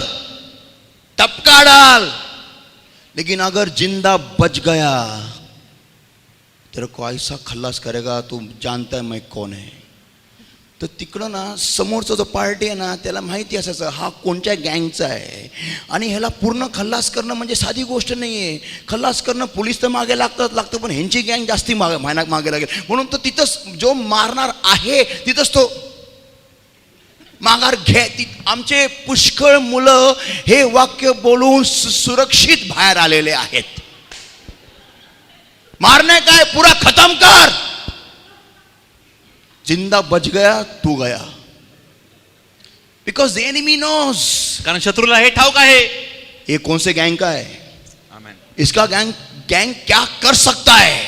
Speaker 2: टपका डाल, लेकिन अगर जिंदा बच गया तेरे को ऐसा खल्लास करेगा तू जानता है मैं कौन है. तर तिकडं ना समोरचा जो पार्टी आहे ना त्याला माहिती असायचं हा कोणत्या गँगचा आहे, आणि ह्याला पूर्ण खल्लास करणं म्हणजे साधी गोष्ट नाही आहे. खल्लास करणं पोलीस तर मागे लागतं, पण ह्यांची गँग जास्ती मागे लागेल. म्हणून तो तिथंच जो मारणार आहे तिथंच तो माघार घे. आमचे पुष्कळ मुलं हे वाक्य बोलून सुरक्षित बाहेर आलेले आहेत. मारणे काय, पुरा खतम कर, जिंदा बच गया तू गया. बिकॉज द एनिमी नोज,
Speaker 3: कारण शत्रूला हे ठाऊक आहे
Speaker 2: ये कौन से गैंग का है, इसका गैंग क्या कर सकता है.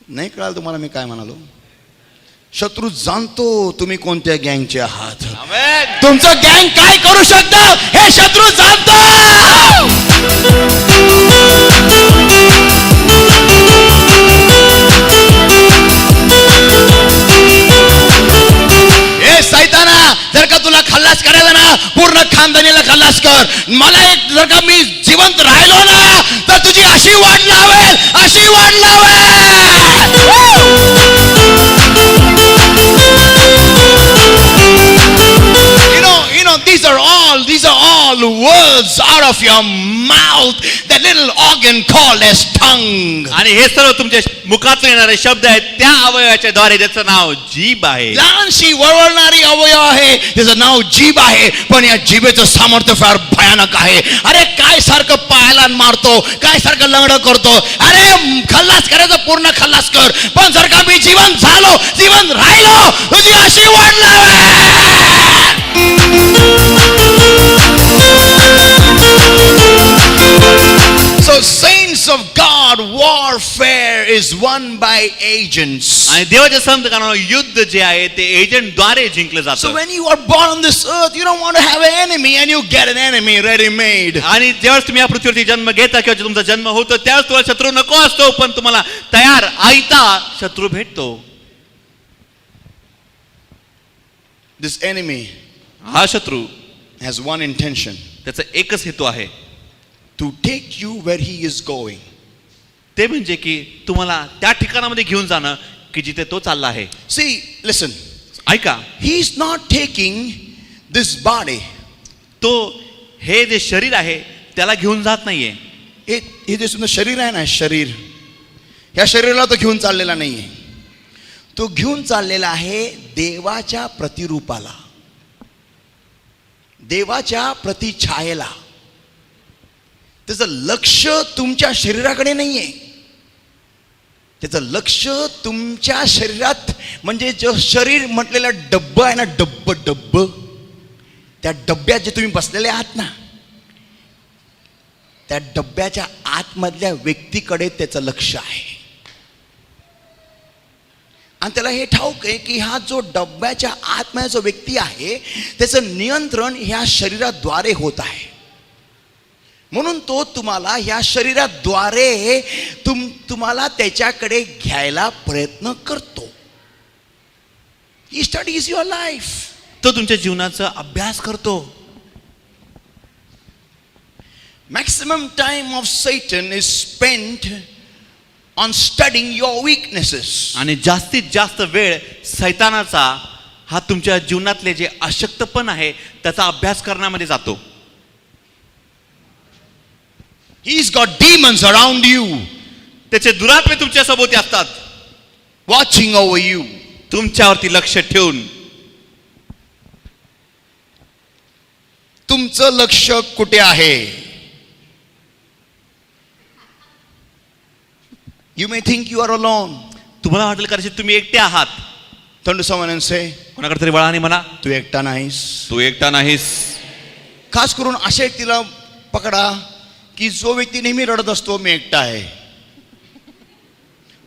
Speaker 2: नाही कळाल तुम्हाला मी काय म्हणालो? शत्रू जाणतो तुम्ही कोणत्या गँगचे आहात. तुमचं गँग काय करू शकतं हे शत्रू जाणतो. सैताना, जर का तुला खल्लास करायला ना पूर्ण खानदानीला खल्लास कर. मला एक जर का मी जिवंत राहिलो ना तर तुझी अशी वाढ लावेल, अशी वाढ लावेल. You know, these are all words out of your mouth. mouth, that little organ called as tongue.
Speaker 3: आणि हे सर्व तुमच्या मुखातून येणारे शब्द आहेत त्या अवयवाच्या द्वारे ज्याचं नाव जीभ आहे.
Speaker 2: लहानशी वळवळणारी अवयव आहे, त्याचं नाव जीभ आहे, पण या जीभेचं सामर्थ्य फार भयानक आहे. अरे काय सारखं पायाला मारतो, काय सारखं लंगडं करतो. अरे खल्लास करायचं, पूर्ण खल्लास कर, पण जर का मी जिवंत झालो, जिवंत राहिलो, तुझी अशी वाढ So saints of God, warfare is won by agents.
Speaker 3: आणि देवाच्या संतांना युद्ध जे आहे ते एजंट द्वारे जिंकलं
Speaker 2: So
Speaker 3: जातं.
Speaker 2: when you are born on this earth, you don't want to have an enemy, and you get an enemy ready made.
Speaker 3: आणि ज्यावेळेस तुम्ही या पृथ्वीवरती जन्म घेता किंवा तुमचा जन्म होतो त्यावेळेस तुम्हाला शत्रू नको असतो, पण तुम्हाला तयार आयता शत्रू भेटतो.
Speaker 2: This enemy
Speaker 3: हा शत्रू
Speaker 2: has one intention:
Speaker 3: त्याचा एकच हेतू आहे,
Speaker 2: to take you where he is going.
Speaker 3: ते म्हणजे की तुम्हाला त्या ठिकाणामध्ये घेऊन जाणं की जिथे तो चालला आहे.
Speaker 2: See, listen.
Speaker 3: ऐका,
Speaker 2: He is not taking this body.
Speaker 3: तो हे जे शरीर आहे त्याला घेऊन जात नाहीये.
Speaker 2: हे जे सुद्धा शरीर आहे ना, शरीर, ह्या शरीराला तो घेऊन चाललेला नाहीये. तो घेऊन चाललेला आहे देवाच्या प्रतिरूपाला, देवाच्या प्रतिछायेला. त्याचं लक्ष तुमच्या शरीराकडे नाहीये, त्याचं लक्ष तुमच्या शरीरात, म्हणजे जो शरीर म्हटलेला डब्ब आहे ना, डब्ब, त्या डब्यात जे तुम्ही बसलेले आहात ना, त्या डब्याच्या आतमधल्या व्यक्तीकडे त्याचं लक्ष आहे. आणि त्याला हे ठाऊक आहे की हा जो डब्याच्या आतमध्ये जो व्यक्ती आहे त्याचं नियंत्रण ह्या शरीराद्वारे होत आहे. म्हणून तो तुम्हाला ह्या शरीराद्वारे तुम्हाला त्याच्याकडे घ्यायला प्रयत्न करतो. He studies your life.
Speaker 3: तो तुमच्या जीवनाचा अभ्यास करतो.
Speaker 2: Maximum time of Satan is spent on studying your weaknesses.
Speaker 3: आणि जास्तीत जास्त वेळ सैतानाचा हा तुमच्या जीवनातले जे अशक्तपण आहे त्याचा अभ्यास करण्यामध्ये जातो.
Speaker 2: He's got demons around you,
Speaker 3: त्याचे दुरात्मे तुमच्या सोबती असतात,
Speaker 2: watching over you.
Speaker 3: तुमच्यावरती लक्ष ठेवून.
Speaker 2: तुमचं लक्ष कुठे आहे? You may think you are alone.
Speaker 3: तुम्हाला वाटेल कदाचित तुम्ही एकटे आहात.
Speaker 2: Turn to someone and say,
Speaker 3: कोणाकडे तरी वळा आणि म्हणा,
Speaker 2: तू एकटा नाहीस.
Speaker 3: तू एकटा नाहीस.
Speaker 2: खास करून अशा व्यक्तीला पकडा की जो व्यक्ती नेहमी रडत असतो, मी एकटा आहे,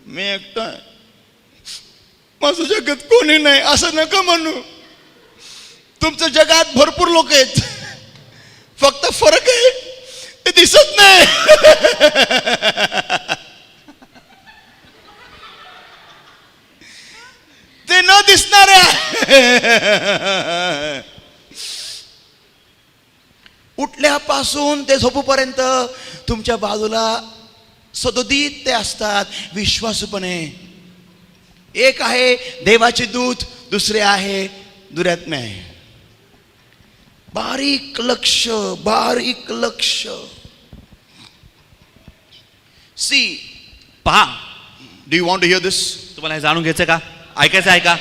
Speaker 2: मी एकटा आहे, माझं जगात कोणी नाही, असं नका म्हणू. तुमच्या जगात भरपूर लोक आहेत, फक्त फरक आहे ते दिसत नाही. ते न दिसणाऱ्या उठल्यापासून ते झोपूपर्यंत तुमच्या बाजूला सदोदित ते असतात, विश्वासूपणे. एक आहे देवाचे दूत, दुसरे आहे दुरात्मे. बारीक लक्ष, बारीक लक्ष. सी,
Speaker 3: पहा,
Speaker 2: do you want to hear this?
Speaker 3: तुम्हाला हे जाणून घ्यायचं का? ऐकायचं आहे का?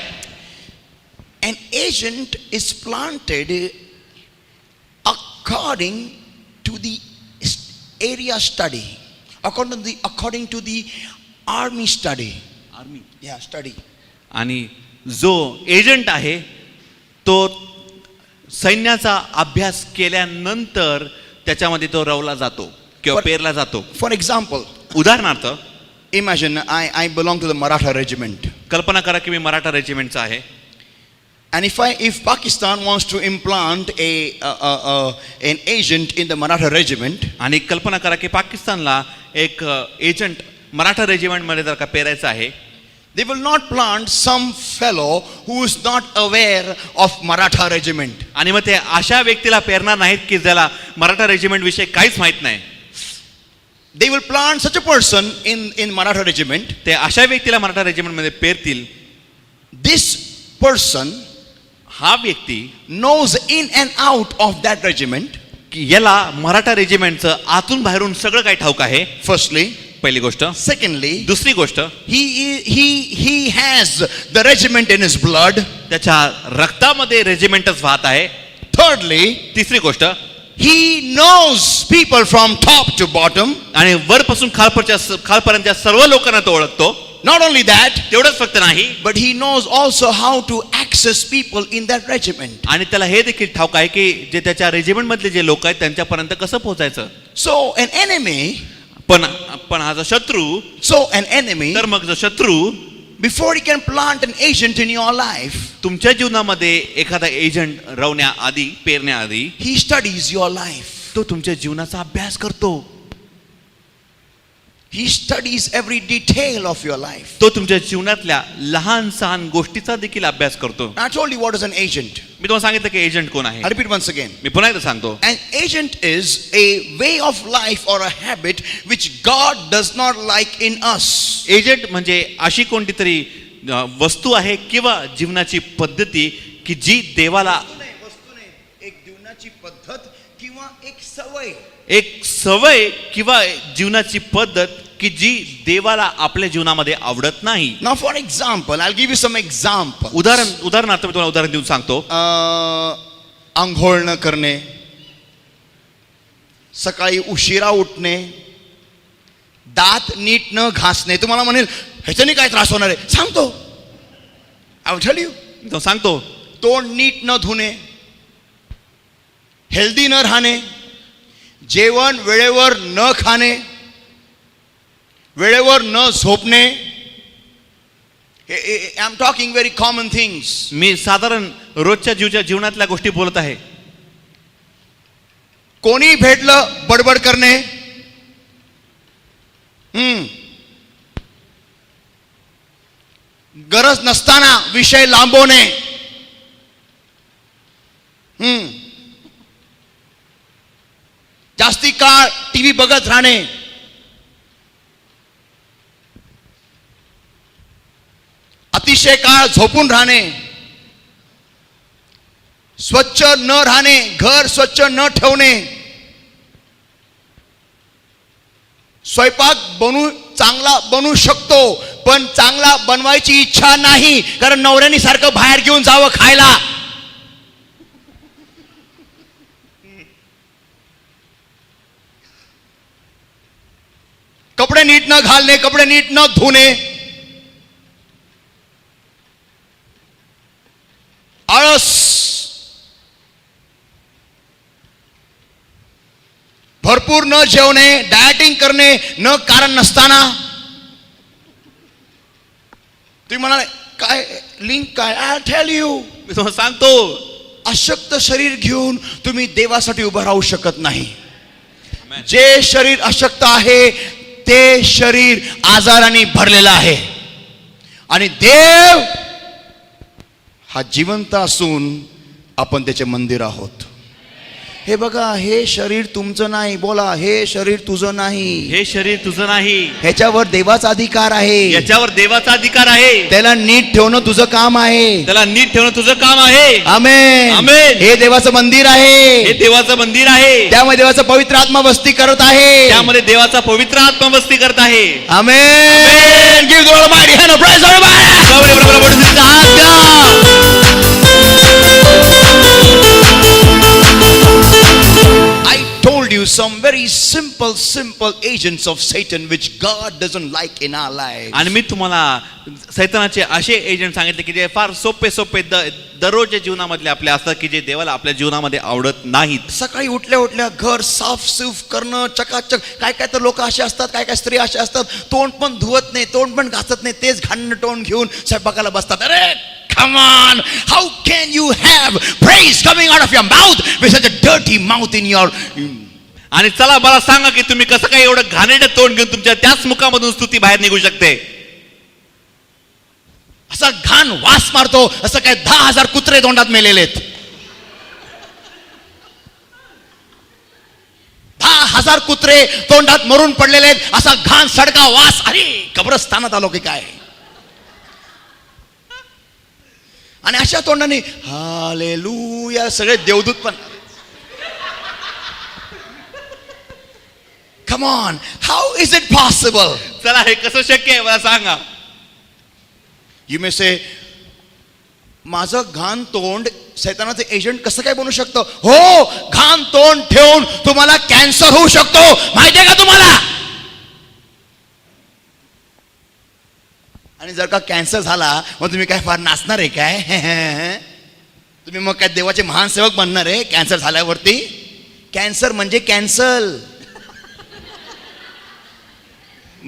Speaker 2: An agent is planted according to the area study, according to the army study. Yeah, study.
Speaker 3: आणि जो एजंट आहे तो सैन्याचा अभ्यास केल्यानंतर त्याच्यामध्ये तो रवला जातो किंवा पेरला जातो.
Speaker 2: For example,
Speaker 3: उदाहरणार्थ,
Speaker 2: imagine I belong to the Maratha regiment.
Speaker 3: कल्पना करा की मी मराठा रेजिमेंटचा आहे.
Speaker 2: And if Pakistan wants to implant an agent in the Maratha regiment,
Speaker 3: आणि कल्पना करा की पाकिस्तानला एक एजंट मराठा रेजिमेंटमध्ये जर का पेरायचं आहे,
Speaker 2: they will not plant some fellow who is not aware of Maratha regiment.
Speaker 3: आणि मग ते अशा व्यक्तीला पेरणार नाहीत की ज्याला मराठा रेजिमेंट विषयी काहीच माहित नाही.
Speaker 2: They will plant such a person in Maratha regiment.
Speaker 3: ते अशा व्यक्तीला मराठा रेजिमेंटमध्ये पेरतील.
Speaker 2: This person
Speaker 3: हा व्यक्ती
Speaker 2: knows in and out of that regiment.
Speaker 3: की याला मराठा रेजिमेंटचं आतून बाहेरून सगळं काही ठाऊक आहे.
Speaker 2: Firstly.
Speaker 3: पहिली गोष्ट.
Speaker 2: Secondly,
Speaker 3: दुसरी गोष्ट,
Speaker 2: he has the regiment in his blood.
Speaker 3: त्याच्या रक्तामध्ये रेजिमेंटच वाहत आहे.
Speaker 2: Thirdly,
Speaker 3: तिसरी गोष्ट,
Speaker 2: he knows people from top to bottom.
Speaker 3: आणि वरपासून खालपर्यंतच्या सर्व लोकांना तो ओळखतो.
Speaker 2: Not only that,
Speaker 3: तेवढंच फक्त नाही,
Speaker 2: but he knows also how to access people in that regiment.
Speaker 3: आणि त्याला हे देखील ठाऊक आहे की जे त्याच्या रेजिमेंट मधले जे लोक आहेत त्यांच्यापर्यंत कसं पोहोचायचं.
Speaker 2: So an enemy,
Speaker 3: पण हा जो शत्रू, तर मग जो शत्रू
Speaker 2: before he can plant an agent in your life,
Speaker 3: तुमच्या जीवनामध्ये एखादा agent रवण्याआधी, पेरण्याआधी,
Speaker 2: he studies your life.
Speaker 3: तो तुमच्या जीवनाचा अभ्यास करतो.
Speaker 2: He studies every detail of your life.
Speaker 3: तो तुमच्या जीवनातल्या लहान सहान गोष्टीचा देखील अभ्यास करतो.
Speaker 2: I told you what is an agent.
Speaker 3: मी तुम्हाला सांगितलं की एजंट कोण आहे.
Speaker 2: I repeat once again.
Speaker 3: मी पुन्हा एकदा सांगतो.
Speaker 2: An agent is a way of life or a habit which God does not like in us.
Speaker 3: Agent म्हणजे अशी कोणती तरी वस्तू आहे किंवा जीवनाची पद्धती की जी देवाला,
Speaker 2: एक जीवनाची पद्धत किंवा एक सवय,
Speaker 3: एक सवय किंवा जीवनाची पद्धत की जी देवाला आपल्या जीवनामध्ये आवडत नाही.
Speaker 2: Now for example, I'll give you some examples.
Speaker 3: उदाहरणार्थ मी तुम्हाला उदाहरण देऊन सांगतो.
Speaker 2: आंघोळ न करणे, सकाळी उशिरा उठणे, दात नीट न घासणे. तुम्हाला म्हणेल ह्याच्याने काय त्रास होणार आहे, सांगतो. I will tell you.
Speaker 3: मी तुम्हाला सांगतो.
Speaker 2: तोंड नीट न धुणे, हेल्दी न राहणे, जेवण वेळेवर न खाणे, वेळेवर न झोपणे. I am talking very common things.
Speaker 3: मी साधारण रोजच्या जीवनातल्या गोष्टी बोलत आहे.
Speaker 2: कोणी भेटलं बडबड करणे, गरज नसताना विषय लांबवणे, जास्ती काळ टीव्ही बघत राहणे, अतिशय काळ झोपून राहणे, स्वच्छ न राहणे, घर स्वच्छ न ठेवणे, स्वयंपाक चांगला बनू शकतो पण चांगला बनवायची इच्छा नाही कारण नवऱ्यानी सारखं बाहेर घेऊन जावं खायला. कपडे नीट न घालणे, कपडे नीट न धुणे, आळस, भरपूर न जेवणे, डायटिंग करणे न कारण नसताना. तुम्ही म्हणाले काय लिंक काय, आय टेल यू.
Speaker 3: मी तुम्हाला सांगतो,
Speaker 2: अशक्त शरीर घेऊन तुम्ही देवासाठी उभं राहू शकत नाही. जे शरीर अशक्त आहे ते शरीर आजाराने भरलेलं आहे आणि देव हा जिवंत असून आपण त्याचे मंदिर आहोत. हे बघा, हे शरीर तुमचं नाही. बोला, हे शरीर तुझं नाही.
Speaker 3: हे शरीर तुझं नाही.
Speaker 2: ह्याच्यावर देवाचा अधिकार आहे.
Speaker 3: याच्यावर देवाचा अधिकार आहे.
Speaker 2: त्याला नीट ठेवणं तुझं काम आहे.
Speaker 3: त्याला नीट ठेवणं तुझं काम आहे.
Speaker 2: आमेन.
Speaker 3: आमेन.
Speaker 2: हे देवाचं मंदिर आहे.
Speaker 3: हे देवाचं मंदिर आहे.
Speaker 2: त्यामध्ये देवाचा पवित्र आत्मा वस्ती करत आहे.
Speaker 3: त्यामध्ये देवाचा पवित्र आत्मा वस्ती करत आहे.
Speaker 2: Amen. Give the Lord mighty hand of praise I told you some very simple agents of Satan which God doesn't like in our lives.
Speaker 3: आणि मी तुम्हाला सैतानाचे असे एजंट सांगितले की जे फार सोपे दररोजच्या जीवनामधले आपले असतात की जे देवाला आपल्या जीवनामध्ये आवडत नाहीत.
Speaker 2: सकाळी उठल्या घर साफ करणं, चकाचक. काय तर लोक असे असतात, काय स्त्री असे असतात, तोंड पण धुवत नाही, तोंड पण घासत नाही, तेच घाण तोंड घेऊन स्वयंपाकाला बसतात. अरे come on, how can you have praise coming out of your mouth with such a dirty mouth in your.
Speaker 3: आणि चला मला सांगा की तुम्ही कसं काय एवढं घाणेरडं तोंड घेऊन तुमच्या त्याच मुखामधून स्तुती बाहेर निघू शकते.
Speaker 2: असा घाण वास मारतो असं काय 10,000 कुत्रे तोंडात मेलेलेत. 10,000 कुत्रे तोंडात मरून पडलेले आहेत. असा घाण सडका वास. अरे कब्रस्तानात आलो की काय. आणि अशा तोंडाने हालेलुया सगळे देवदूत पण. Come on, how is it possible?
Speaker 3: चला हे कसं शक्य आहे मला सांगा.
Speaker 2: You may say, माझं घाण तोंड सैतानाचं एजंट कसं काय बनू शकतं? हो, घाण तोंड ठेवून तुम्हाला कॅन्सर होऊ शकतो, माहितीये का तुम्हाला? आणि जर का कॅन्सर झाला मग तुम्ही काय फार नाचणार आहे काय? तुम्ही मग काय देवाचे महान सेवक बनणार आहे कॅन्सर झाल्यावरती? कॅन्सर म्हणजे cancel.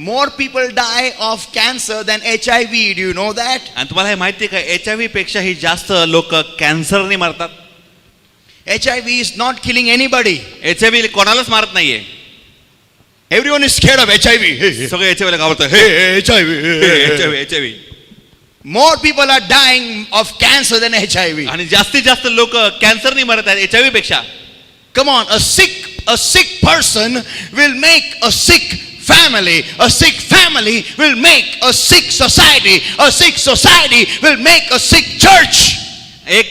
Speaker 2: More people die of cancer than HIV. Do you know that?
Speaker 3: आणि तुम्हाला हे माहिती आहे का HIV पेक्षाही जास्त लोक कॅन्सरने मरतात.
Speaker 2: HIV is not killing anybody.
Speaker 3: HIV कोणालाच मारत नाहीये.
Speaker 2: Everyone is scared of HIV.
Speaker 3: सगळे HIV ला घाबरतात. HIV.
Speaker 2: More people are dying of cancer than HIV.
Speaker 3: आणि जास्तीत जास्त लोक कॅन्सरने मरत आहेत HIV पेक्षा.
Speaker 2: Come on, a sick person will make a sick family. A sick family will make a sick society. A sick society will make a sick church.
Speaker 3: एक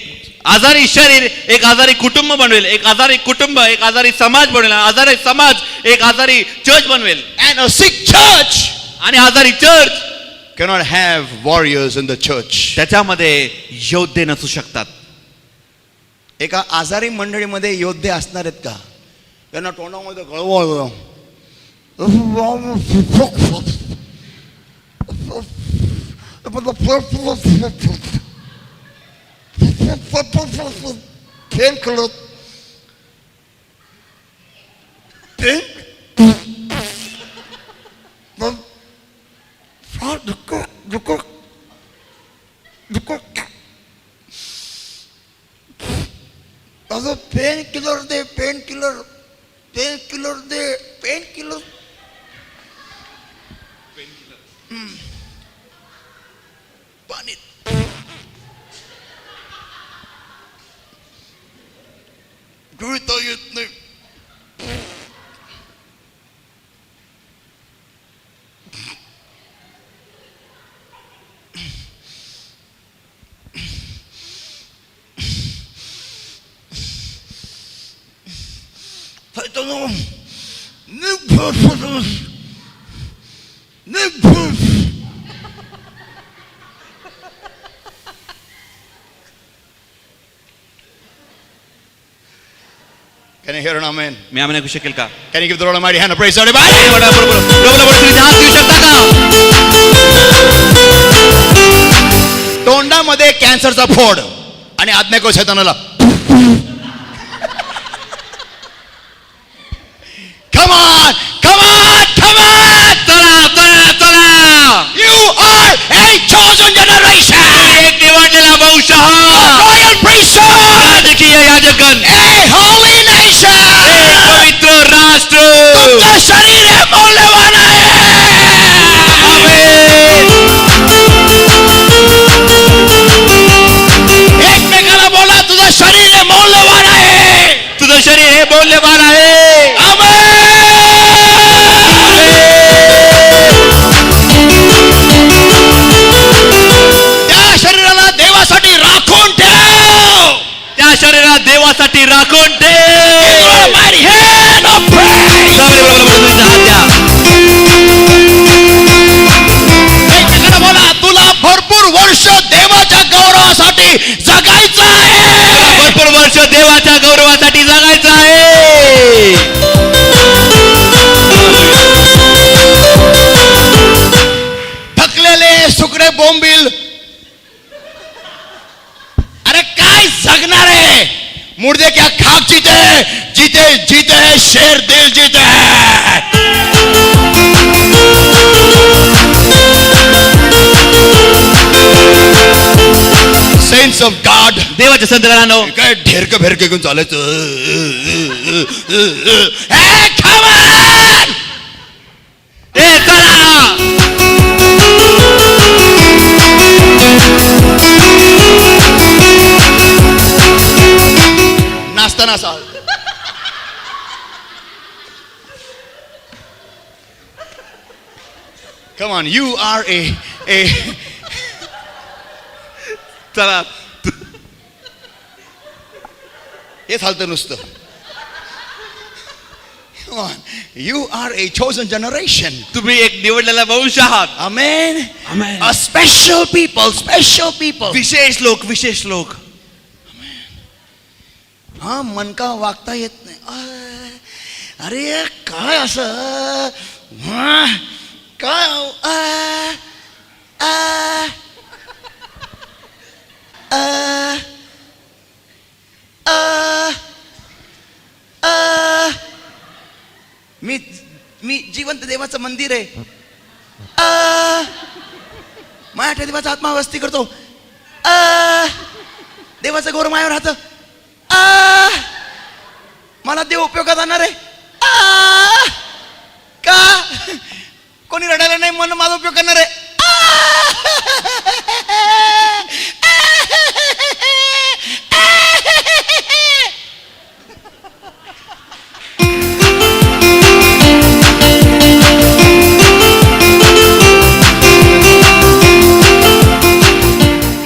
Speaker 3: आजारी शरीर एक आजारी कुटुंब बनवेल, एक आजारी कुटुंब एक आजारी समाज बनवेल, आजारी समाज एक आजारी चर्च बनवेल.
Speaker 2: And a sick church
Speaker 3: आणि आजारी church
Speaker 2: cannot have warriors in the church.
Speaker 3: त्याच्यामध्ये योद्धे नसू शकतात.
Speaker 2: एका आजारी मंडळीमध्ये योद्धे असणार आहेत का? त्यांना तोंडामध्ये गळवळ पेन कळत पेन किलर दे, पेन किलर दे, पेन किलर. पाणी गिळता येत नाही. Can I hear an amen?
Speaker 3: मी आम्ही ऐकू शकेल का?
Speaker 2: Can you give the Lord a mighty hand of praise, everybody? तोंडामध्ये कॅन्सरचा फोड आणि आज्ञा को शैतानाला. Come on, come on, come on!
Speaker 3: चला.
Speaker 2: You are a chosen generation.
Speaker 3: एक निवडलेला वंश हा.
Speaker 2: Royal priesthood.
Speaker 3: राजकीय याजकगण.
Speaker 2: A holy nation.
Speaker 3: एक पवित्र राष्ट्र.
Speaker 2: तुमचं शरीर हे मौल्यवान आहे. एकमेकाला बोला तुझं शरीर हे मौल्यवान आहे.
Speaker 3: तुझं शरीर हे मौल्यवान आहे.
Speaker 2: त्या शरीराला देवासाठी राखून ठेव.
Speaker 3: त्या शरीरात देवासाठी राखून ठेव.
Speaker 2: Mighty hand of praise. एकमेकाला बोला तुला भरपूर वर्ष देवाच्या गौरवासाठी जगायचं आहे.
Speaker 3: भरपूर वर्ष देवाच्या गौरवासाठी जगायचं आहे.
Speaker 2: थकलेले सुकडे बोंबील, अरे काय जगणार आहे? मुर्दे क्या खाक जीते हैं, जीते हैं शेर दिल जीते हैं. Saints of God,
Speaker 3: देवाच्या संतानांनो
Speaker 2: काय ढेरक भेरक घेऊन चालायचं? Hey, come on!
Speaker 3: ए चला.
Speaker 2: नाचताना असा Come on, you are a
Speaker 3: चला.
Speaker 2: हे चालतं नुसतं. Come on. You are a chosen generation.
Speaker 3: तुम्ही एक निवडलेला वंश आहात.
Speaker 2: Amen.
Speaker 3: Amen.
Speaker 2: A special people, special people.
Speaker 3: विशेष लोक, विशेष लोक.
Speaker 2: हा मनका वागता येत नाही. अरे काय असं काय मी जिवंत देवाचं मंदिर आहे. माझ्या देवाचा आत्मा वस्ती करतो. देवाचं गौरव मायावर राहतं. मला देव उपयोगात आणणार आहे. का कोणी रडायला नाही म्हणून माझा उपयोग करणार आहे.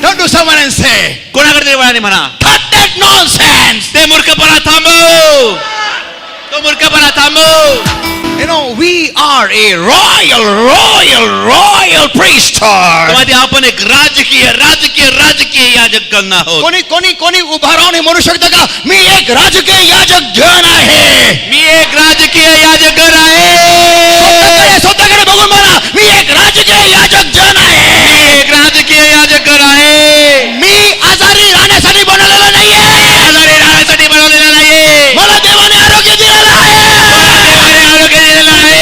Speaker 2: Don't do someone and say,
Speaker 3: कोणाकडे वळाने म्हणा,
Speaker 2: cut that nonsense.
Speaker 3: ते मूर्खपणा थांबव, तो मूर्खपणा थांबव.
Speaker 2: You know, we are a royal priesthood.
Speaker 3: त्यामध्ये आपण एक राजकीय याजक आहोत.
Speaker 2: कोणी उभा राहून हे म्हणू शकतं का, मी एक राजकीय याजक जन आहे.
Speaker 3: मी एक राजकीय याजक आहे.
Speaker 2: स्वतःकडे बघून म्हणा, मी एक राजकीय याजक जन आहे.
Speaker 3: मी एक राजकीय याजक आहे.
Speaker 2: मी आजारी राहण्यासाठी बनवलेला नाहीये.
Speaker 3: आजारी राहण्यासाठी बनवलेला नाहीये.
Speaker 2: मला देवाने आरोग्य दिलेलं आहे.
Speaker 3: देवाने आरोग्य दिलेलं आहे.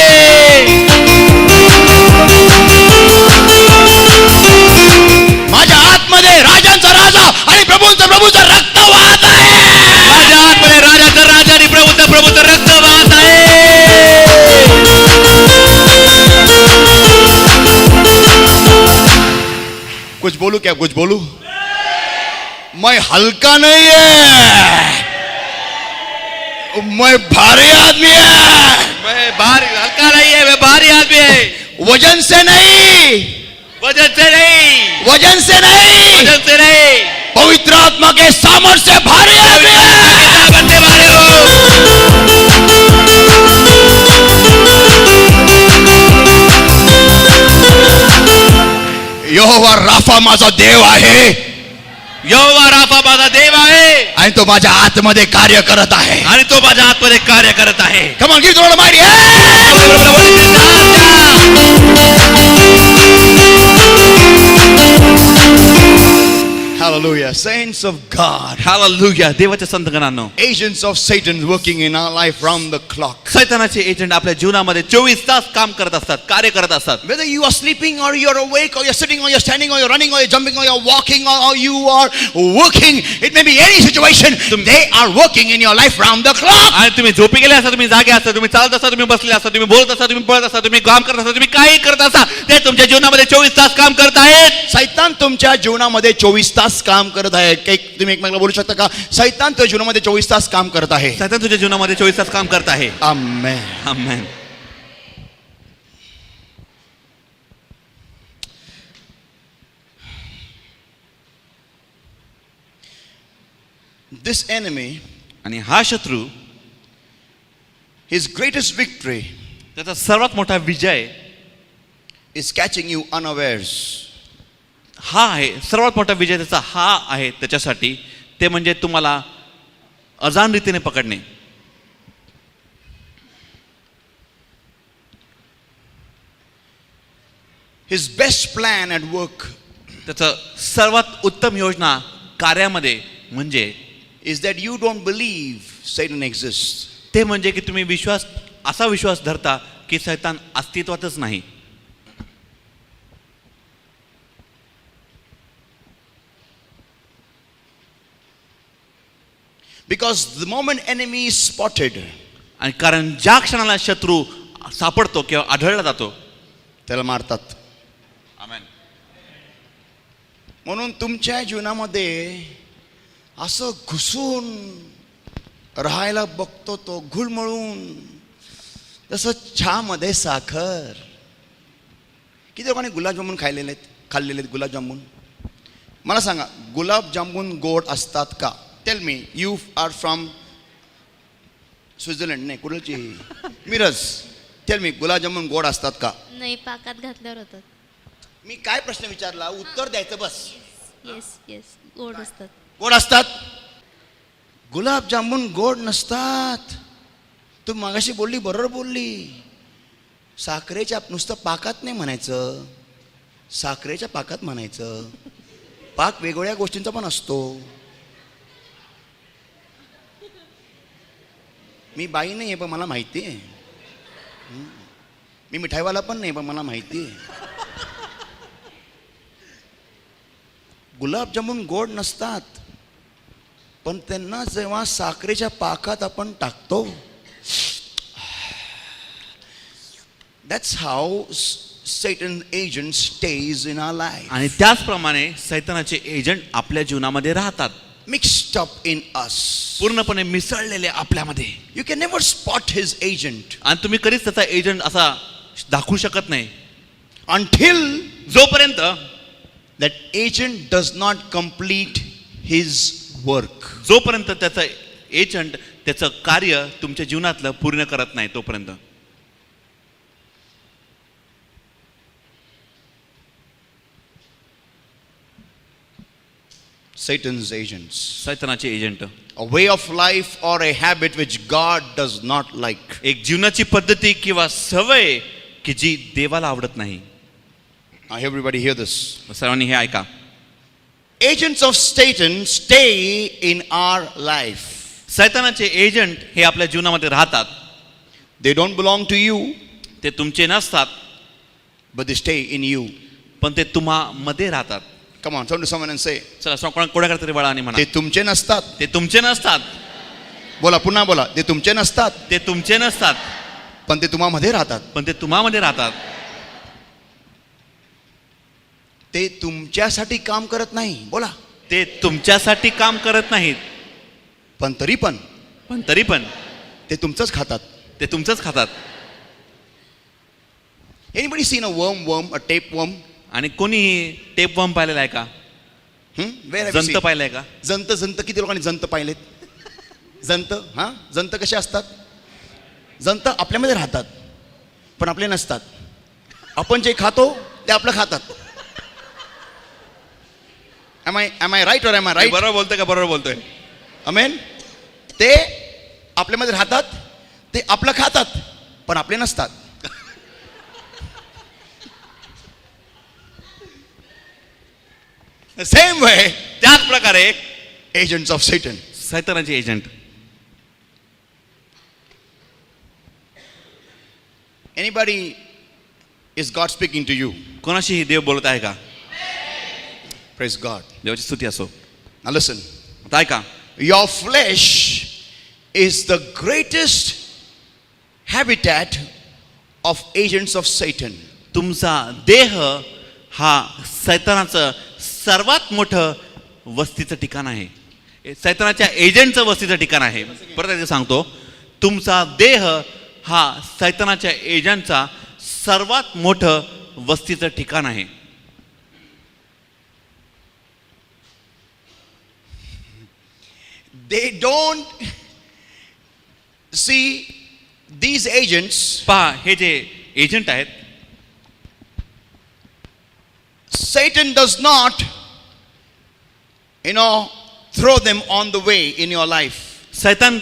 Speaker 2: माझ्या आतमध्ये राजांचा राजा आणि प्रभूचं रक्त वाहत आहे.
Speaker 3: माझ्या आतमध्ये राजाचं राजा आणि प्रभूचं रक्त वाहत आहे.
Speaker 2: कुछ बोलू मैं हल्का नहीं है, मैं भारी आदमी है.
Speaker 3: मैं भारी हल्का नहीं है, मैं भारी आदमी है.
Speaker 2: वजन से नहीं,
Speaker 3: वजन से नहीं,
Speaker 2: वजन से नहीं,
Speaker 3: वजन से नहीं.
Speaker 2: पवित्र आत्मा के सामर्थ्य से भारी आदमी है.
Speaker 3: बनने वाले हो.
Speaker 2: यहोवा राफा माझा देव आहे.
Speaker 3: यहोवा राफा माझा देव आहे
Speaker 2: आणि तो माझ्या आतमध्ये कार्य करत आहे.
Speaker 3: आणि तो माझ्या आतमध्ये कार्य करत आहे.
Speaker 2: Come on, give the Lord a mighty Hallelujah. Saints of God,
Speaker 3: hallelujah. देवाच्या संतगणांनो,
Speaker 2: agents of Satan working in our life round the clock.
Speaker 3: सैतानाचे एजंट आपल्या जीवनामध्ये 24 तास काम करत असतात, कार्य करत असतात.
Speaker 2: Whether you are sleeping or you're awake or you're sitting or you're standing or you're running or you're jumping or you're walking or you are working, it may be any situation, they are working in your life round the clock.
Speaker 3: आणि तुम्ही झोपी गेले असता, तुम्ही जागे असता, तुम्ही चालत असता, तुम्ही बसले असता, तुम्ही बोलत असता, तुम्ही पळत असता, तुम्ही काम करत असता, तुम्ही काही करत असता, ते तुमच्या जीवनामध्ये 24 तास काम करत आहेत.
Speaker 2: सैतान तुमच्या जीवनामध्ये 24 तास काम करत आहे. तुम्ही एकमेकाला बोलू शकता का, सैतान तुझ्या जीवनामध्ये 24 तास काम करत आहे.
Speaker 3: सैतान तुझ्या जीवनामध्ये 24 तास काम करत आहे.
Speaker 2: आमेन.
Speaker 3: आमेन.
Speaker 2: This enemy,
Speaker 3: आणि हा शत्रू,
Speaker 2: his greatest victory
Speaker 3: त्याचा सर्वात मोठा विजय
Speaker 2: is catching you unawares.
Speaker 3: हा आहे. सर्वात मोठा विजय त्याचा हा आहे त्याच्यासाठी, ते म्हणजे तुम्हाला अजाण रीतीने पकडणे.
Speaker 2: His best plan at work
Speaker 3: त्याचं सर्वात उत्तम योजना कार्यामध्ये म्हणजे
Speaker 2: is that you don't believe Satan exists.
Speaker 3: ते म्हणजे की तुम्ही असा विश्वास धरता की सैतान अस्तित्वातच नाही.
Speaker 2: Because the moment enemy is spotted,
Speaker 3: आणि कारण ज्या क्षणाला शत्रू सापडतो किंवा आढळला जातो
Speaker 2: त्याला मारतात.
Speaker 3: आमेन.
Speaker 2: म्हणून तुमच्या जीवनामध्ये असं घुसून राहायला बघतो तो, घुलमळून, जसं चहामध्ये साखर. किती लोकांनी गुलाबजामुन खाल्लेले आहेत गुलाबजामुन? मला सांगा, गुलाबजामुन गोड असतात का? Tell me, you are from Switzerland नाही कुठलची मिरज. टेल मी, गुलाबजामुन गोड असतात का?
Speaker 5: नाही, पाकात घातल्यावर होतात.
Speaker 2: मी काय प्रश्न विचारला उत्तर द्यायचं बस.
Speaker 5: येस येस, गोड असतात.
Speaker 2: गोड असतात? गुलाबजामुन गोड नसतात. तू मगाशी बोलली, बरोबर बोलली. साखरेच्या नुसतं पाकात नाही म्हणायचं, साखरेच्या पाकात म्हणायचं. पाक वेगवेगळ्या गोष्टींचा पण असतो. मी बाई नाही आहे पण मला माहिती आहे. मी मिठाईवाला पण नाही पण मला माहिती आहे. गुलाबजामुन गोड नसतात, पण त्यांना जेव्हा साखरेच्या पाकात आपण टाकतो, that's how Satan agent stays in our life.
Speaker 3: आणि त्याचप्रमाणे सैतानाचे एजंट आपल्या जीवनामध्ये राहतात,
Speaker 2: Mixed up in us.
Speaker 3: पूर्णपणे मिसळलेले आपल्यामध्ये.
Speaker 2: You can never spot his agent
Speaker 3: आणि तुम्ही कधीच त्याचा एजंट असा दाखवू शकत नाही
Speaker 2: until
Speaker 3: जोपर्यंत
Speaker 2: that agent does not complete his work.
Speaker 3: जोपर्यंत त्याचा एजंट त्याचं कार्य तुमच्या जीवनातलं पूर्ण करत नाही तोपर्यंत.
Speaker 2: Satan's agents.
Speaker 3: सैतानाचे agent
Speaker 2: A way of life or a habit which God does not like.
Speaker 3: एक जीवनाची पद्धती किंवा सवय की जी देवाला आवडत नाही.
Speaker 2: Now everybody hear this.
Speaker 3: सर्वांनी हे ऐका.
Speaker 2: Agents of Satan stay in our life.
Speaker 3: सैतानाचे एजंट हे आपल्या जीवनामध्ये राहतात.
Speaker 2: They don't belong to you,
Speaker 3: ते तुमचे नसतात,
Speaker 2: but they stay in you.
Speaker 3: पण ते तुम्हामध्ये राहतात.
Speaker 2: Come on, turn to someone and say,
Speaker 3: चला कोणाकडे तरी वळा आणि म्हणा,
Speaker 2: ते तुमचे नसतात.
Speaker 3: ते तुमचे नसतात.
Speaker 2: बोला, पुन्हा बोला. ते तुमचे नसतात,
Speaker 3: ते तुमचे नसतात,
Speaker 2: पण ते तुम्हामध्ये राहतात.
Speaker 3: पण ते तुम्हामध्ये राहतात.
Speaker 2: ते तुमच्यासाठी काम करत नाही. बोला.
Speaker 3: ते तुमच्यासाठी काम करत नाहीत,
Speaker 2: पण तरी पण ते तुमचंच खातात.
Speaker 3: ते तुमचंच खातात.
Speaker 2: Anybody seen a worm, a tapeworm?
Speaker 3: आणि कोणीही टेप वर्म पाहिलेला आहे का?
Speaker 2: Where have you
Speaker 3: जंत
Speaker 2: seen?
Speaker 3: पाहिलंय का?
Speaker 2: जंत किती लोकांनी जंत पाहिलेत? जंत कसे असतात? जंत आपल्यामध्ये राहतात पण आपले नसतात. आपण जे खातो ते आपलं खातात. Am I right or am I right?
Speaker 3: बरोबर बोलतोय का? बरोबर बोलतोय.
Speaker 2: Amen? ते आपल्यामध्ये राहतात, ते आपलं खातात पण आपले नसतात. The same way,
Speaker 3: त्याच प्रकारे
Speaker 2: agents of Satan.
Speaker 3: सैतानाचे agent.
Speaker 2: Anybody, is God speaking to you?
Speaker 3: कोणाशीही देव बोलत आहे का?
Speaker 2: Praise God.
Speaker 3: देवाची स्तुती असो.
Speaker 2: Now listen.
Speaker 3: आता ऐका.
Speaker 2: Your flesh is the greatest habitat of agents of Satan.
Speaker 3: तुमचा देह हा सैतानाचं सर्वात मोठं वस्तीचं ठिकाण आहे. सैतानाच्या एजंटचं वस्तीचं ठिकाण आहे. परत एकदा सांगतो, तुमचा देह हा सैतानाच्या एजंटचा सर्वात मोठं वस्तीचं ठिकाण आहे.
Speaker 2: They don't see these agents.
Speaker 3: पहा, हे जे एजंट आहेत,
Speaker 2: Satan does not, throw them on the way in your life.
Speaker 3: सैतान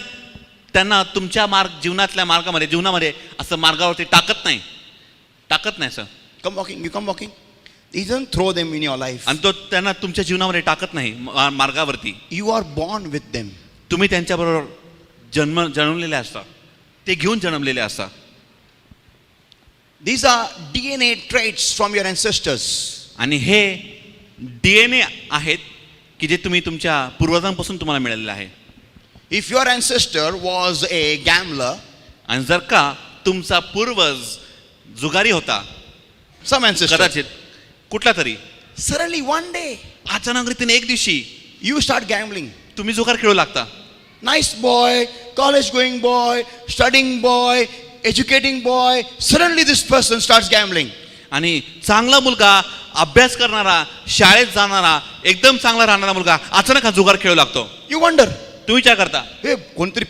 Speaker 3: त्यांना तुमच्या जीवनातल्या जीवनामध्ये असं मार्गावरती टाकत नाही sir.
Speaker 2: Come walking, you come walking. He doesn't throw them in your life.
Speaker 3: आणि तो त्यांना तुमच्या जीवनामध्ये टाकत नाही मार्गावरती.
Speaker 2: You are born with them.
Speaker 3: तुम्ही त्यांच्याबरोबर जन्मलेले असता, ते घेऊन जन्मलेले असता.
Speaker 2: These are DNA traits from your ancestors.
Speaker 3: आणि हे DNA आहेत की जे तुम्ही तुमच्या पूर्वजांपासून तुम्हाला मिळालेलं आहे.
Speaker 2: If your ancestor was a gambler,
Speaker 3: आणि जर का तुमचा पूर्वज जुगारी होता,
Speaker 2: some ancestor,
Speaker 3: कदाचित कुठला तरी,
Speaker 2: suddenly one day
Speaker 3: अचानक रीतीने एक दिवशी
Speaker 2: you start gambling.
Speaker 3: तुम्ही जुगार खेळू लागता.
Speaker 2: Nice boy, college going boy, studying boy, educating boy, suddenly this person starts gambling.
Speaker 3: आणि चांगला मुलगा, अभ्यास करणारा, शाळेत जाणारा, एकदम चांगला राहणारा मुलगा अचानक हा जुगार खेळू लागतो.
Speaker 2: You wonder,
Speaker 3: तुम्ही विचार करता
Speaker 2: हे कोणतरी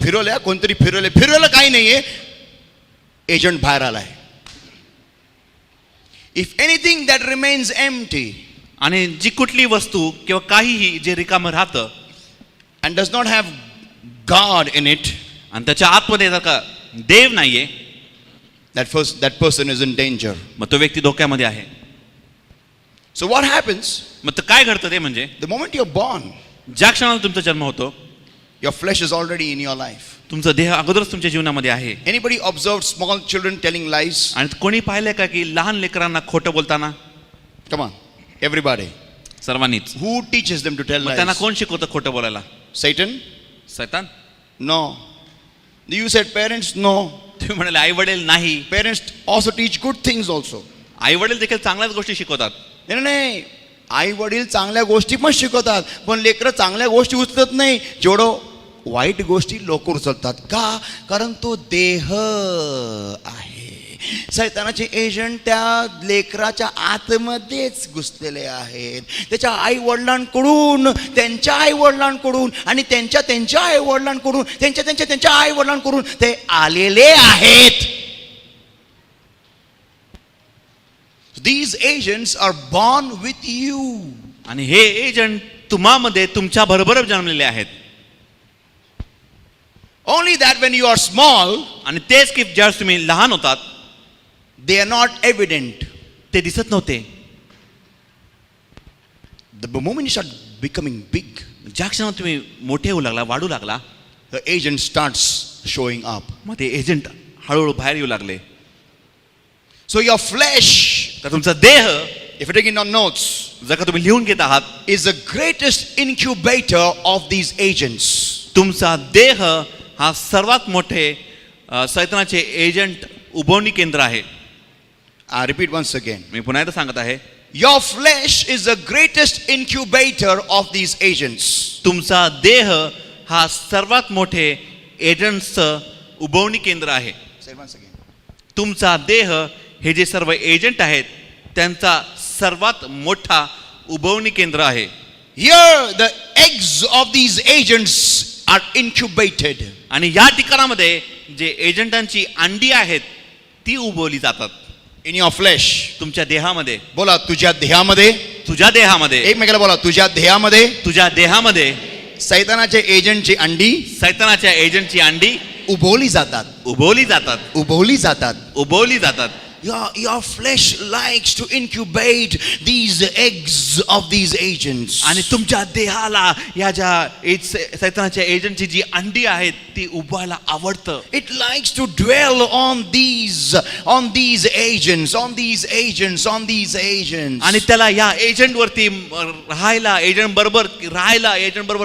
Speaker 2: फिरवलं काही नाहीये, एजंट बाहेर आलाय. If anything that remains empty
Speaker 3: आणि जी कुठली वस्तू किंवा काहीही जे रिकामं राहतं
Speaker 2: and does not have God in it,
Speaker 3: आणि त्याच्या आतमध्ये जर का देव नाहीये,
Speaker 2: that person is in danger.
Speaker 3: मग तो व्यक्ती धोक्यामध्ये आहे.
Speaker 2: So what happens?
Speaker 3: मग तर काय घडतं ते म्हणजे
Speaker 2: The moment you're born,
Speaker 3: ज्या क्षणाला तुमचा जन्म होतो,
Speaker 2: your flesh is already in your life.
Speaker 3: तुमचा देह अगोदरच तुमच्या जीवनामध्ये आहे.
Speaker 2: Anybody observed small children telling lies?
Speaker 3: आणि कोणी पाहिलंय का की लहान लेकरांना खोटं बोलताना?
Speaker 2: Come on, everybody.
Speaker 3: सर्वांनीच.
Speaker 2: Who teaches them to tell
Speaker 3: मग त्यांना
Speaker 2: lies?
Speaker 3: कोण शिकवतं खोटं बोलायला?
Speaker 2: Satan?
Speaker 3: सैतान.
Speaker 2: No. You said parents? No.
Speaker 3: तुम्ही म्हणाले आई वडील नाही.
Speaker 2: Parents also teach good things also.
Speaker 3: आई वडील देखील चांगल्याच गोष्टी शिकवतात.
Speaker 2: नाही, आई वडील चांगल्या गोष्टी पण शिकवतात, पण लेकरं चांगल्या गोष्टी उचलत नाही, जेवढं वाईट गोष्टी लोक उचलतात. का? कारण तो देह आहे. सैतानाचे एजंट त्या लेकराच्या आतमध्येच घुसलेले आहेत. त्याच्या आई वडिलांकडून, त्यांच्या आई वडिलांकडून आणि त्यांच्या आई वडिलांकडून, त्यांच्या आई वडिलांकडून ते आलेले आहेत. These agents are born with you.
Speaker 3: आणि हे एजंट तुम्हामध्ये तुमच्या बरोबर जन्मलेले आहेत.
Speaker 2: Only that when you are small,
Speaker 3: आणि तेच की ज्यावेळेस तुम्ही लहान होतात
Speaker 2: they are not evident.
Speaker 3: ते दिसत नव्हते.
Speaker 2: The moment you start becoming big,
Speaker 3: ज्या क्षणात तुम्ही मोठे होऊ लागला, वाढू लागला,
Speaker 2: the agent starts showing up.
Speaker 3: मग ते एजंट हळूहळू बाहेर येऊ लागले.
Speaker 2: So your flesh,
Speaker 3: तर तुमचा देह,
Speaker 2: if you take it on notes,
Speaker 3: जर का तुम्ही लिहून घेत आहात,
Speaker 2: is the greatest incubator of these agents.
Speaker 3: तुमचा देह हा सर्वात मोठे सैतानाचे एजंट उभवणी केंद्र आहे.
Speaker 2: I repeat once again.
Speaker 3: मी पुन्हा एकदा सांगत आहे,
Speaker 2: Your flesh is the greatest incubator of these agents.
Speaker 3: तुमचा देह हा सर्वात मोठे एजंट्सचं उभवणी केंद्र आहे.
Speaker 2: Say it once again.
Speaker 3: तुमचा देह हे जे सर्व एजंट आहेत त्यांचा सर्वात मोठा उभवणी केंद्र आहे.
Speaker 2: Here the eggs of these agents are incubated.
Speaker 3: आणि या ठिकाणामध्ये जे एजंटांची अंडी आहेत ती उभवली जातात.
Speaker 2: In your flesh.
Speaker 3: तुमच्या देहामध्ये,
Speaker 2: बोला तुझ्या देहामध्ये,
Speaker 3: तुझ्या देहामध्ये,
Speaker 2: एकमेकाला बोला तुझ्या देहामध्ये
Speaker 3: तुझ्या देहामध्ये
Speaker 2: सैतानाच्या एजंटची अंडी
Speaker 3: सैतानाच्या एजंटची अंडी
Speaker 2: उभवली जातात.
Speaker 3: उभवली जातात.
Speaker 2: उभवली जातात.
Speaker 3: उभवली जातात.
Speaker 2: Your flesh likes to incubate these eggs of these agents.
Speaker 3: आणि तुमच्या देहाला या ज्या सैतानाच्या एजंटची जी अंडी आहेत ती उभवायला आवडतं.
Speaker 2: It likes to dwell on these agents.
Speaker 3: आणि त्याला या एजंट वरती राहायला, एजंट बरोबर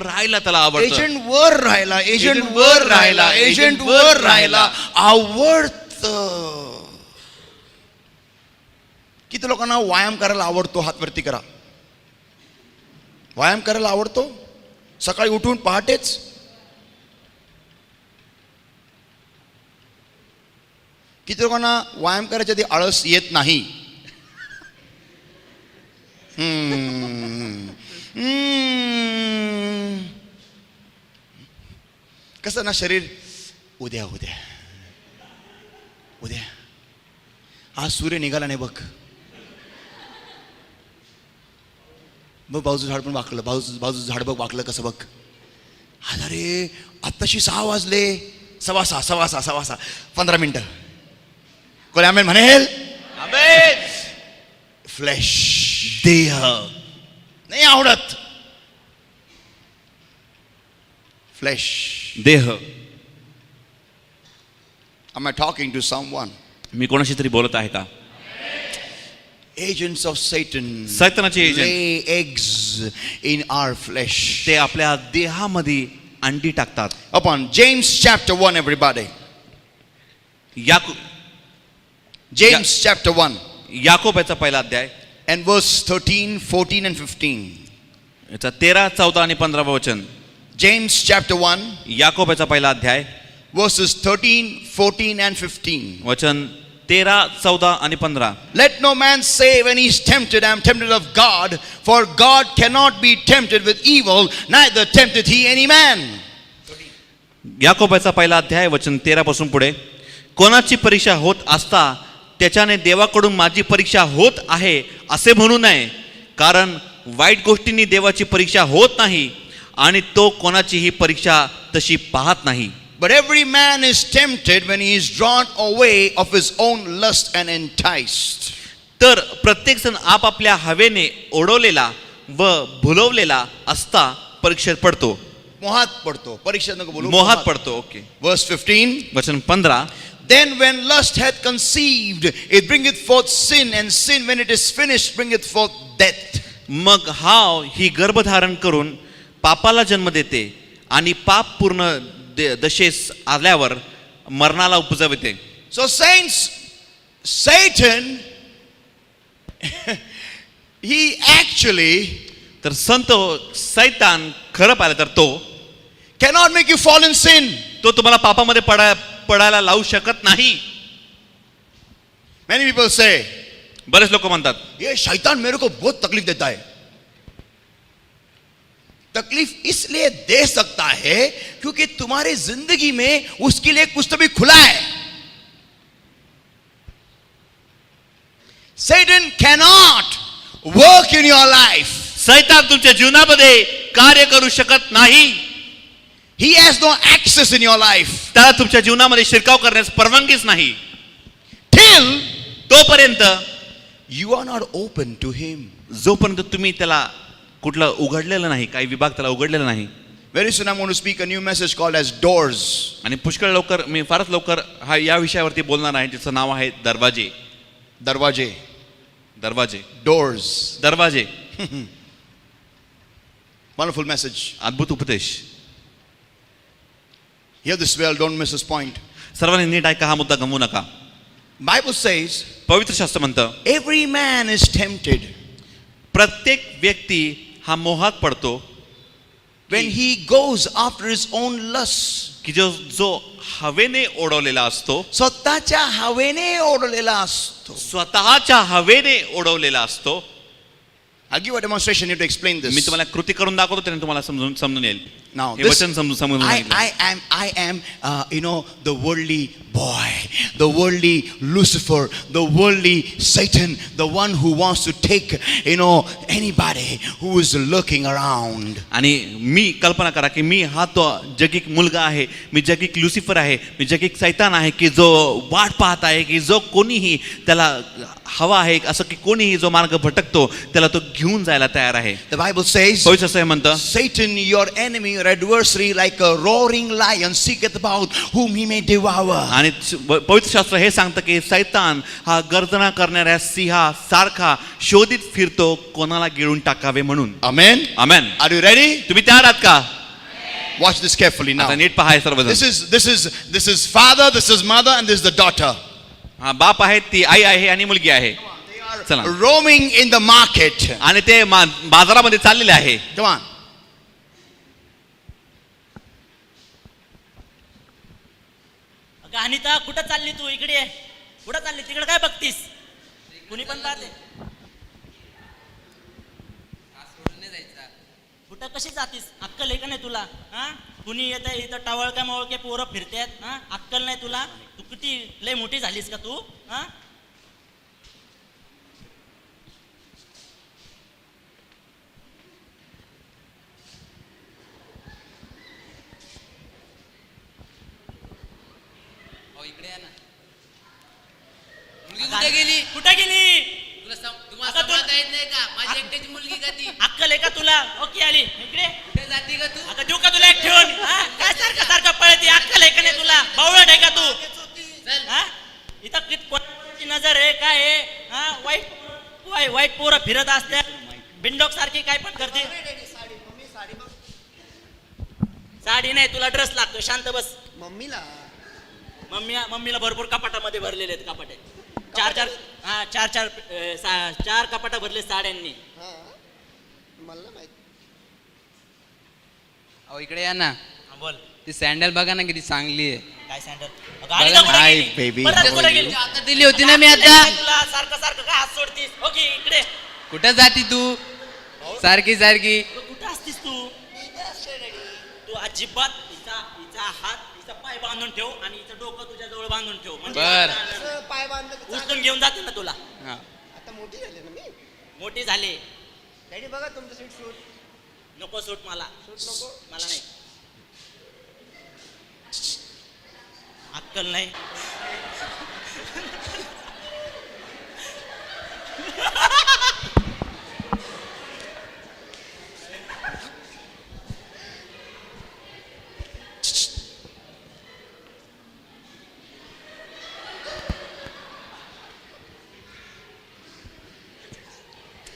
Speaker 3: राहायला त्याला आवडतं.
Speaker 2: एजंट वर राहायला आवडतं. किती लोकांना व्यायाम करायला आवडतो? हात वरती करा. व्यायाम करायला आवडतो सकाळी उठून पहाटेच? किती लोकांना व्यायाम करायच्या आधी आळस येत नाही? कसं ना शरीर, उद्या आज सूर्य निघाला नाही बघ, मग बाजूचं झाड पण वाकलं, बाजूचं झाड बघ वाकलं कसं बघ. अरे आत्ताशी 6 वाजले, 6:15 15 मिनिटं. कोणी आमेन म्हणेल? फ्लॅश,
Speaker 3: देह
Speaker 2: नाही आवडत. फ्लॅश,
Speaker 3: देह.
Speaker 2: Am I talking to someone?
Speaker 3: मी कोणाशी तरी बोलत आहे का?
Speaker 2: Agents of Satan
Speaker 3: सैतानाचे agent
Speaker 2: lay eggs in our flesh.
Speaker 3: ते आपल्या देहामध्ये अंडी टाकतात.
Speaker 2: Upon James chapter 1, everybody. James chapter 1
Speaker 3: याकोबाचा पहिला अध्याय
Speaker 2: and verse 13, 14 and 15.
Speaker 3: याचा 13, 14 आणि 15 वचन.
Speaker 2: James chapter 1
Speaker 3: याकोबाचा पहिला अध्याय
Speaker 2: verses 13, 14 and 15.
Speaker 3: वचन 13, 14 आणि 15.
Speaker 2: Let no man say when he is tempted, I am tempted of God, for God cannot be tempted with evil, neither tempteth he any man.
Speaker 3: याकोबाचा पहिला अध्याय वचन 13 पासून पुढे. कोणाची परीक्षा होत असता त्याच्याने देवाकडून माझी परीक्षा होत आहे असे म्हणू नये, कारण वाईट गोष्टींनी देवाची परीक्षा होत नाही आणि तो कोणाचीही परीक्षा तशी पाहत नाही.
Speaker 2: But every man is tempted when he is drawn away of his own lust and enticed.
Speaker 3: तर प्रत्येक जण आपापल्या हवेने ओढवलेला व भुलवलेला असता परीक्षेत पडतो.
Speaker 2: मोहात पडतो. परीक्षा नको बोलू.
Speaker 3: मोहात पडतो. ओके.
Speaker 2: Verse 15.
Speaker 3: वचन 15.
Speaker 2: Then when lust hath conceived, it bringeth forth sin, and sin when it is finished bringeth forth death.
Speaker 3: मग हाव ही गर्भधारण करून पापाला जन्म देते आणि पाप पूर्ण दशेस आल्यावर मरणाला उपजविते.
Speaker 2: So saints, Satan he actually
Speaker 3: तर संत सैतान खरं पाहिलं तर तो
Speaker 2: cannot make you fall in sin.
Speaker 3: तो तुम्हाला पापामध्ये पडायला लावू शकत नाही.
Speaker 2: Many people say,
Speaker 3: बरेच लोक म्हणतात
Speaker 2: ये शैतान मेरे को बहुत तकलीफ देता है. तकलीफ इसलिए दे सकता है क्योंकि तुम्हारी जिंदगी में उसके लिए कुछ तो भी खुला है. Satan cannot work in your life.
Speaker 3: सैतान तुमच्या जीवनामध्ये कार्य करू शकत नाही.
Speaker 2: He has no access in your life
Speaker 3: त्याला तुमच्या जीवनामध्ये शिरकाव करण्यास परवानगीच नाही
Speaker 2: till
Speaker 3: तोपर्यंत
Speaker 2: you are not open to him.
Speaker 3: जोपर्यंत तुम्ही त्याला कुठलं उघडलेलं नाही, काही विभाग त्याला उघडलेला नाही.
Speaker 2: Very soon I'm going to speak a new message called as doors.
Speaker 3: आणि पुष्कळ लवकर मी फारच लवकर या विषयावरती बोलणार आहे, ज्याचं नाव आहे दरवाजे.
Speaker 2: Darwaje.
Speaker 3: दरवाजे.
Speaker 2: Doors.
Speaker 3: दरवाजे.
Speaker 2: Wonderful message.
Speaker 3: अद्भुत उपदेश.
Speaker 2: Hear this well, don't miss this point.
Speaker 3: सर्वांनी नीट ऐका, हा मुद्दा गमवू नका.
Speaker 2: Bible says
Speaker 3: पवित्र शास्त्र म्हणतं
Speaker 2: every man is tempted
Speaker 3: प्रत्येक व्यक्ती हा मोहात पडतो
Speaker 2: when he goes after his own lust.
Speaker 3: की जो हवेने ओढवलेला असतो,
Speaker 2: स्वतःच्या हवेने ओढलेला असतो.
Speaker 3: स्वतःच्या हवेने ओढवलेला असतो.
Speaker 2: I'll give a demonstration here to explain
Speaker 3: me
Speaker 2: this.
Speaker 3: तुम्हाला कृती करून दाखवतो, त्याने तुम्हाला समजून येईल.
Speaker 2: Now,
Speaker 3: हे
Speaker 2: this,
Speaker 3: वचन समजून सांगितलं.
Speaker 2: I am, the worldly boy, the worldly Lucifer, the worldly Satan, the one who wants to take, anybody who is lurking around.
Speaker 3: आणि मी कल्पना करा की मी हा तो जगिक मुलगा आहे, मी जगिक लुसिफर आहे, मी जगिक सैतान आहे की जो वाट पाहत आहे की जो कोणीही त्याला हवा आहे असं की कोणीही जो मार्ग भटकतो त्याला तो घेऊन जायला तयार आहे.
Speaker 2: The Bible says,
Speaker 3: पवित्र शास्त्र म्हणतं
Speaker 2: Satan, your enemy, your adversary, like a roaring lion, seeketh about whom he may devour.
Speaker 3: आणि पवित्र शास्त्र हे सांगतं की सैतान हा गर्जना करणाऱ्या सिंहा सारखा शोधित फिरतो कोणाला गिळून टाकावे म्हणून.
Speaker 2: Amen.
Speaker 3: Amen.
Speaker 2: Are you ready?
Speaker 3: तुम्ही तयार आहात का?
Speaker 2: Watch this carefully now.
Speaker 3: आता नीट पहा हे सर्वजण.
Speaker 2: This is father, this is mother, and this is the daughter.
Speaker 3: हा बाप आहे, ती आई आहे आणि मुलगी आहे. चला.
Speaker 2: Roaming in the market.
Speaker 3: आणि ते बाजारामध्ये चाललेले आहे.
Speaker 2: Come on.
Speaker 4: अगं अनिता, कुठं चालली तू? इकडे ये. कुठं चालली? तिकडे काय बघतीस? कुणी पण पाहते. कुठं कशी जातीस? अक्कल आहे का नाही तुला? हा, कुणी येत इथं टावळक्या मवळके पोरं फिरतात. हा, अक्कल नाही तुला? तू किती लय मोठी झालीस का तू? हा,
Speaker 6: कुठे गेली?
Speaker 4: कुठं गेली?
Speaker 6: तुम्हाला
Speaker 4: आता तू-
Speaker 6: सांभाळता येत नाही का? माझी एकट्याची मुलगी का ती?
Speaker 4: अक्कल आहे का तुला? ओके आली इकडे.
Speaker 6: कुठे जाती का तू?
Speaker 4: आता देऊ का तुला एक ठेवून? हा, काय सारखं सारखं पळते? अक्कल आहे का नाही तुला? बावळट आहे का तू?
Speaker 6: चल.
Speaker 4: हा, इथं कोणाची नजर आहे काय आहे? हा, वाईट पोरं फिरत असतात बिंडोक सारखी, काय पण करते. साडी नाही, तुला ड्रेस लागतो. शांत बस. मम्मीला भरपूर कपाटामध्ये भरलेले आहेत कपाटे. चार कपाटा भरले साड्यांनी.
Speaker 6: अहो इकडे या ना.
Speaker 4: हा, बोल.
Speaker 6: ती सँडल बघा ना किती चांगली आहे.
Speaker 4: काय सँडल? अनिता कुठे
Speaker 2: Hi,
Speaker 4: गेली?
Speaker 2: baby.
Speaker 4: परत कुठे गेली?
Speaker 6: आता दिली होती ना मी
Speaker 4: अक्कल
Speaker 6: आता.
Speaker 4: नाही तुला? सारखं सारखं काय हात सोडतीस? ओके इकडे.
Speaker 6: कुठं जाती तू? सारखी सारखी.
Speaker 4: कुठं असतीस तू? तू अजिबात हिचा हात हिचा पाय बांधून ठेव आणि हिचं डोकं तुझ्या जवळ बांधून ठेव
Speaker 6: बर.
Speaker 7: पाय बांधलं
Speaker 4: उचलून घेऊन जाते ना तुला.
Speaker 6: हा.
Speaker 7: आता मोठी झाली ना मी.
Speaker 4: मोठी झाली.
Speaker 7: डॅडी बघा तुमचं सीट सूट
Speaker 4: नको सूट मला.
Speaker 7: सूट नको.
Speaker 4: मला नाही. अक्कल नाही.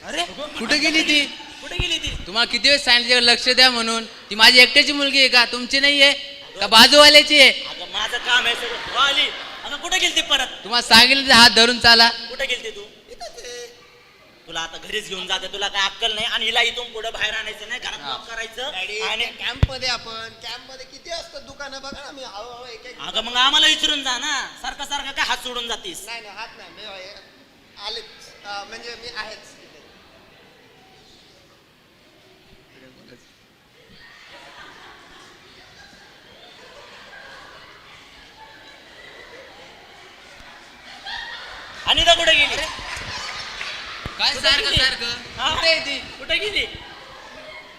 Speaker 4: अरे
Speaker 6: कुठे गेली ती?
Speaker 4: कुठे गेली ती?
Speaker 6: तुम्हाला किती वेळ सांगितलं लक्ष द्या म्हणून. ती माझी एकट्याची मुलगी आहे का? तुमची नाहीये का बाजूवाल्याची आहे?
Speaker 4: अगं माझं काम आहे सगळं. हो, आली. अगं कुठे गेलती परत?
Speaker 6: तुम्हाला सांगितलं ते हात धरून चाला.
Speaker 4: कुठे गेलती तू? तुला आता घरीच घेऊन जाते. तुला काय अक्कल नाही. आणि हिला इथून पुढे बाहेर आणायचं नाही. घरात
Speaker 6: हा.
Speaker 4: लॉक करायचं.
Speaker 7: डॅडी
Speaker 4: आणि
Speaker 7: कॅम्प मध्ये आपण कॅम्प मध्ये किती असतात दुकानं बघा ना मी हळूहळू एक एक
Speaker 4: अगं मग आम्हाला विचारून जा ना. सारखं सारखं काय हात सोडून जातीस?
Speaker 7: नाही नाही हात नाही मी आलेच म्हणजे मी आहेच तिथे.
Speaker 4: अनिता कुठे गेली?
Speaker 6: काय
Speaker 4: कुठे
Speaker 6: सारखं
Speaker 4: गेली?
Speaker 6: सारखं
Speaker 4: हा?
Speaker 6: कुठे आहे ती?
Speaker 4: कुठे गेली?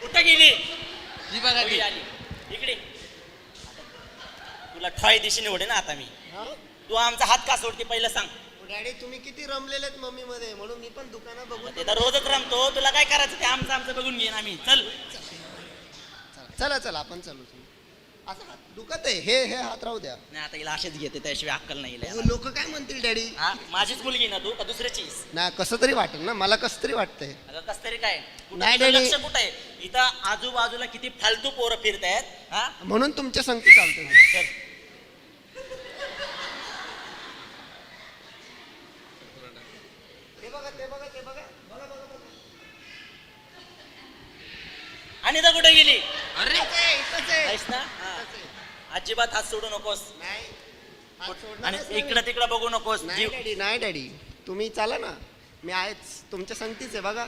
Speaker 4: कुठे गेली?
Speaker 6: ही बघा ती.
Speaker 4: घरी आली. इकडे. तुला ठॉय दिशेने ओढे ना आता मी.
Speaker 7: हा?
Speaker 4: तू आमचा हात का सोडते पहिलं सांग.
Speaker 7: डॅडी तुम्ही किती रमलेलेत मम्मी मध्ये म्हणून मी पण दुकानं बघून
Speaker 4: ते तर रोजच रमतो. तुला काय करायचं ते आमचं बघून घेईन आम्ही. चल.
Speaker 7: चला चला आपण चलू असं हात दुखत आहे हे हे हात राहू द्या.
Speaker 4: नाही आता हिला असेच घेते त्याशिवाय अक्कल नाही हिला.
Speaker 7: लोक काय म्हणतील डॅडी?
Speaker 4: हा माझीच मुलगी ना तू का दुसऱ्याचीच?
Speaker 7: नाही कसं तरी वाटेल ना मला कसं तरी वाटतंय.
Speaker 4: अगं कस तरी काय कुठं
Speaker 7: नाही,
Speaker 4: तुझं
Speaker 7: डॅडी.
Speaker 4: लक्ष कुठं आहे? इथं आजूबाजूला किती फालतू पोरं फिरतायत. हा
Speaker 7: म्हणून तुमच्या संगती चालतो मी.
Speaker 4: चल.
Speaker 7: ते बघा ते बघा ते बघा बघा बघा बघा.
Speaker 4: अनिता कुठे गेली?
Speaker 6: अरे
Speaker 7: इथंच आहे.
Speaker 4: आहेस ना? हा. अजिबात हात सोडू नकोस.
Speaker 7: नाही हात सोडणारच
Speaker 4: आणि
Speaker 7: नाही.
Speaker 4: इकडं तिकडं बघू नकोस.
Speaker 7: नाही
Speaker 4: जीव
Speaker 7: डॅडी नाही डॅडी तुम्ही चाला ना मी आहेच तुमच्या संगतीच आहे बघा.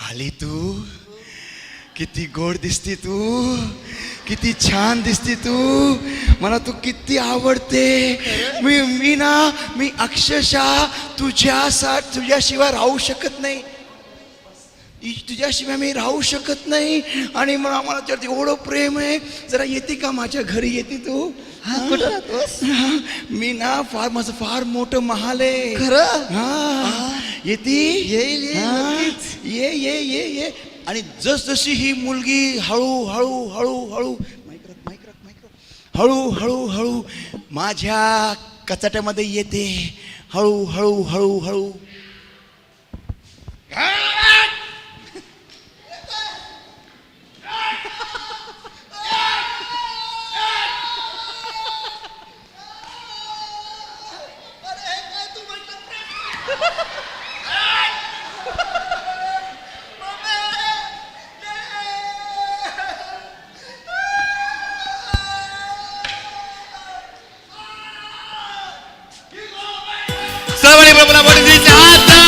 Speaker 2: आली तू किती गोड दिसती तू किती छान दिसती तू मला तू किती आवडते मी अक्षरशः तुझ्याशिवाय राहू शकत नाही तुझ्याशिवाय मी राहू शकत नाही आणि मला तुझ्यावरती एवढं प्रेम आहे जरा येते का माझ्या घरी येते तू
Speaker 7: कुठं राहतोस?
Speaker 2: मी ना माझं फार मोठं महाल आहे
Speaker 7: खरं?
Speaker 2: हा येते
Speaker 7: येईल,
Speaker 2: ये ये ये ये आणि जसजशी ही मुलगी हळू हळू हळू हळू हळू हळू हळू माझ्या कचाट्यामध्ये येते हळू हळू हळू हळू
Speaker 3: सर्वांनी प्रभूला बोलण्याचे हात द्या.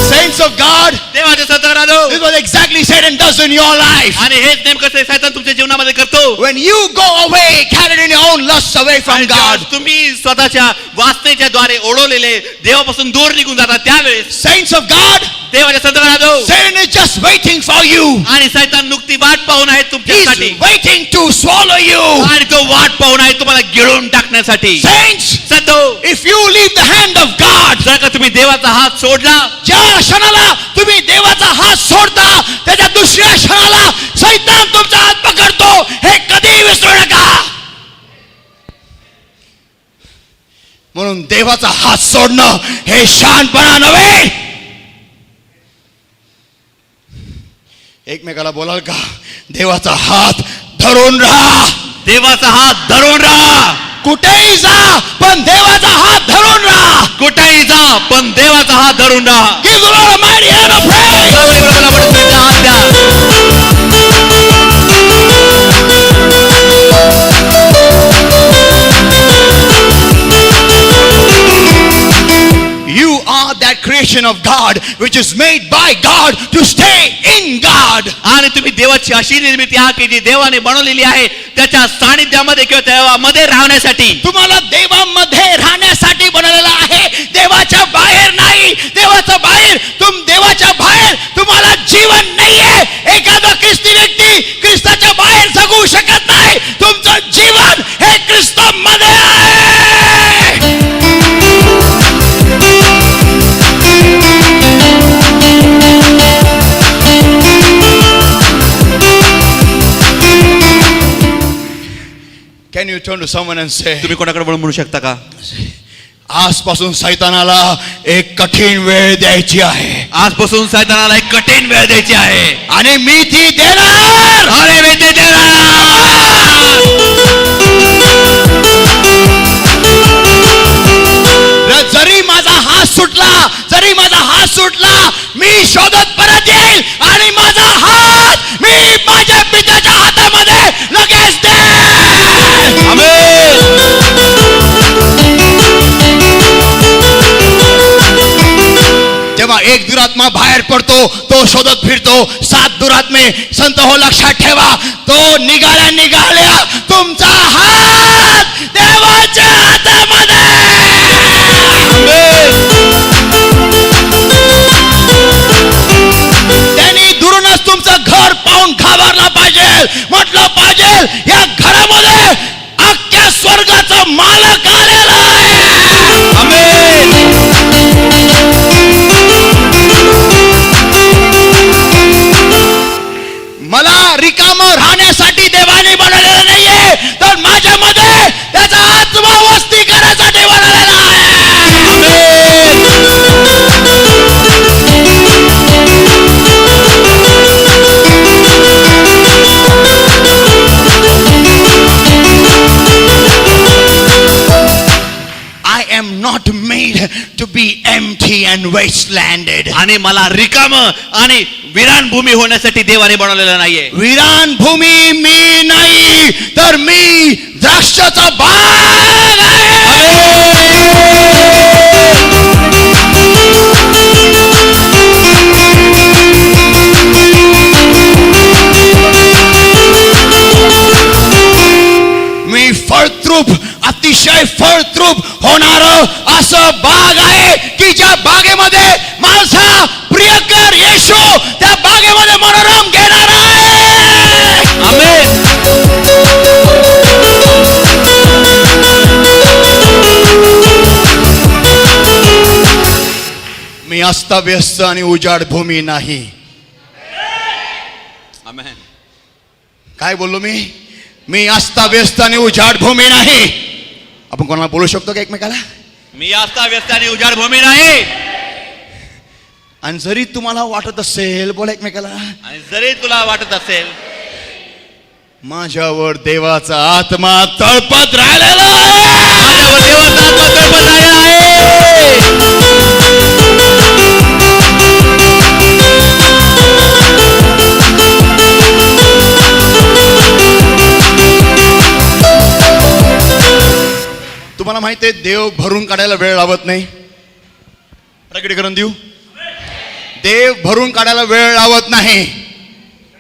Speaker 2: Saints of God,
Speaker 3: देवाचे संतानांनो,
Speaker 2: this was exactly Satan does in your life.
Speaker 3: आणि हेच नेमकं ते सैतान तुमच्या जीवनामध्ये करतो.
Speaker 2: When you go away, carried in your own lusts away from
Speaker 3: आणि
Speaker 2: God.
Speaker 3: जेव्हा तुम्ही स्वतःच्या वासनेच्या द्वारे ओढवलेले देवापासून दूर निघून जातात त्यावेळेस
Speaker 2: Saints of God,
Speaker 3: देवाच्या संतानांनो,
Speaker 2: Satan is just waiting for you.
Speaker 3: आणि सैतान नुकती वाट पाहून आहे तुमच्यासाठी
Speaker 2: He's waiting to swallow you.
Speaker 3: आणि तो वाट पाहून आहे तुम्हाला गिळून टाकण्यासाठी.
Speaker 2: Saints,
Speaker 3: संतो,
Speaker 2: if you leave the hand of God,
Speaker 3: जर का तुम्ही देवाचा हात सोडला,
Speaker 2: ज्या क्षणाला तुम्ही देवाचा हात सोडता त्याच्या दुसऱ्या क्षणाला सैतान तुमचा हात पकडतो हे कधी विसरू नका. म्हणून देवाचा हात सोडणं हे शहाणपणा नव्हे. एकमेकाला बोलाल का? देवाचा हात धरून राहा.
Speaker 3: देवाचा हात धरून राहा.
Speaker 2: कुठेही जा पण देवाचा हात धरून राहा.
Speaker 3: कुठेही जा पण देवाचा हात धरून राहा.
Speaker 2: Give the Lord a mighty hand of praise.
Speaker 3: सर्वांनी प्रभूला मोठमोठ्या हात द्या.
Speaker 2: You are that creation of God which is made by God to stay in God.
Speaker 3: आणि तुम्ही देवाची अशी निर्मिती आहात की जी देवाने बनवलेली आहे त्याच्या सानिध्यामध्ये किंवा देवामध्ये राहण्यासाठी.
Speaker 2: तुम्हाला देवामध्ये राहण्यासाठी बनवलेला आहे, देवाच्या बाहेर नाही. देवाच्या बाहेर तुम्हाला जीवन नाहीये. एखादा ख्रिस्ती व्यक्ती ख्रिस्ताच्या बाहेर जगू शकत नाही. तुमचं जीवन हे ख्रिस्तामध्ये आहे. Can you turn to someone and say,
Speaker 3: तुम्ही कोणाकडे वळून म्हणू शकता का,
Speaker 2: आजपासून सैतानाला एक कठीण वेळ द्यायची आहे
Speaker 3: आजपासून सैतानाला एक कठीण वेळ द्यायची आहे
Speaker 2: आणि मी ती देणार.
Speaker 3: आणि मी ते
Speaker 2: जरी माझा हात सुटला मी शोधत परत येईल आणि माझा हात मी माझ्या पित्याच्या हातामध्ये लगेच देईल. जेव्हा एक दुरात्मा बाहेर पडतो तो शोधत फिरतो. 7 दुरात्मे संत हो, लक्षात ठेवा. तो निघाल्या तुमचा हात देवाच्या हातामध्ये. त्यांनी दुरूनच तुमचं घर पाहून घाबरला पाहिजे, म्हटलं पाहिजे या घरामध्ये अख्ख्या स्वर्गाचा मालक आलेला आहे. मला रिकामं राहण्यासाठी देवाने बनवलेलं नाहीये, तर माझ्यामध्ये त्याचा आत्मा वस्ती करण्यासाठी बनवलेला आहे. I am not made to be empty and wastelanded.
Speaker 3: आणि मला रिकाम आणि विरान भूमी होण्यासाठी देवाने बनवलेलं नाहीये.
Speaker 2: विरान भूमी मी नाही, तर मी द्राक्षाचा बाग मी फळद्रूप, अतिशय फळद्रूप होणार असं बाग आहे की ज्या बागेमध्ये माझा प्रियकर येशू त्या बागेमध्ये मनोरम घेणार आहे.
Speaker 3: आमेन.
Speaker 2: मी अस्ताव्यस्त आणि उजाड भूमी नाही.
Speaker 3: आमेन.
Speaker 2: काय बोललो मी अस्ताव्यस्त आणि उजाड भूमी नाही. आपण कोणाला बोलू शकतो का एकमेकाला?
Speaker 3: मी अस्ताव्यस्त आणि उजाड भूमी नाही.
Speaker 2: आणि जरी तुम्हाला वाटत असेल, बोला एकमेकाला,
Speaker 3: आणि जरी तुला वाटत असेल
Speaker 2: माझ्यावर देवाचा आत्मा तळपत राहिलेला आहे,
Speaker 3: माझ्यावर देवाचा आत्मा तळपत राहिलेला आहे.
Speaker 2: तुम्हाला माहिती आहे देव भरून काढायला वेळ लावत नाही. प्रकटीकरण देऊ. देव भरून काढायला वेळ लावत नाही.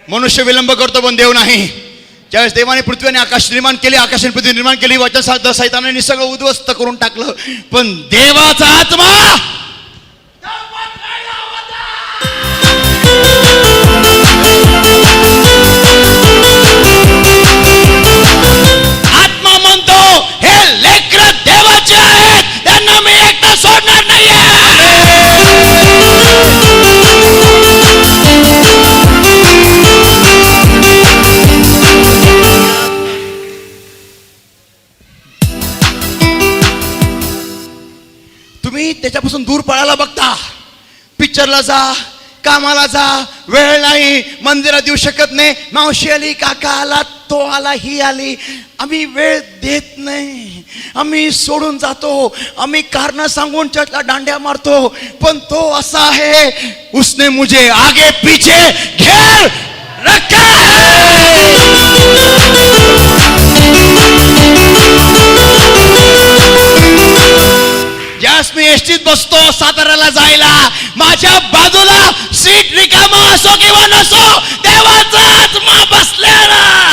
Speaker 2: मनुष्य विलंब करतो पण देव नाही. ज्यावेळेस देवाने पृथ्वी आणि आकाश निर्माण केले, आकाश आणि पृथ्वी निर्माण केली, वचन सैतानाने सगळं उद्ध्वस्त करून टाकलं, पण देवाचा आत्मा आत्मा म्हणतो हे लेकरं देवाचे आहेत, त्यांना मी एकटा सोडणार नाहीये. तुम्ही त्याच्यापासून दूर पळायला बघता. पिक्चरला जा, कामाला जा, वेळ नाही, मंदिरात येऊ शकत नाही, मावशी आली, काका आला, तो आला ही आली, आम्ही वेळ देत नाही, आम्ही सोडून जातो, आम्ही कारण सांगून चर्चला दांड्या मारतो. पण तो असा आहे, उसने मुझे आगे पीछे घेर रखा ज्यास मी एसटीत बसतो साताऱ्याला जायला, माझ्या बाजूला सीट रिकामा असो किंवा नसो, देवाचा आत्मा बसलेला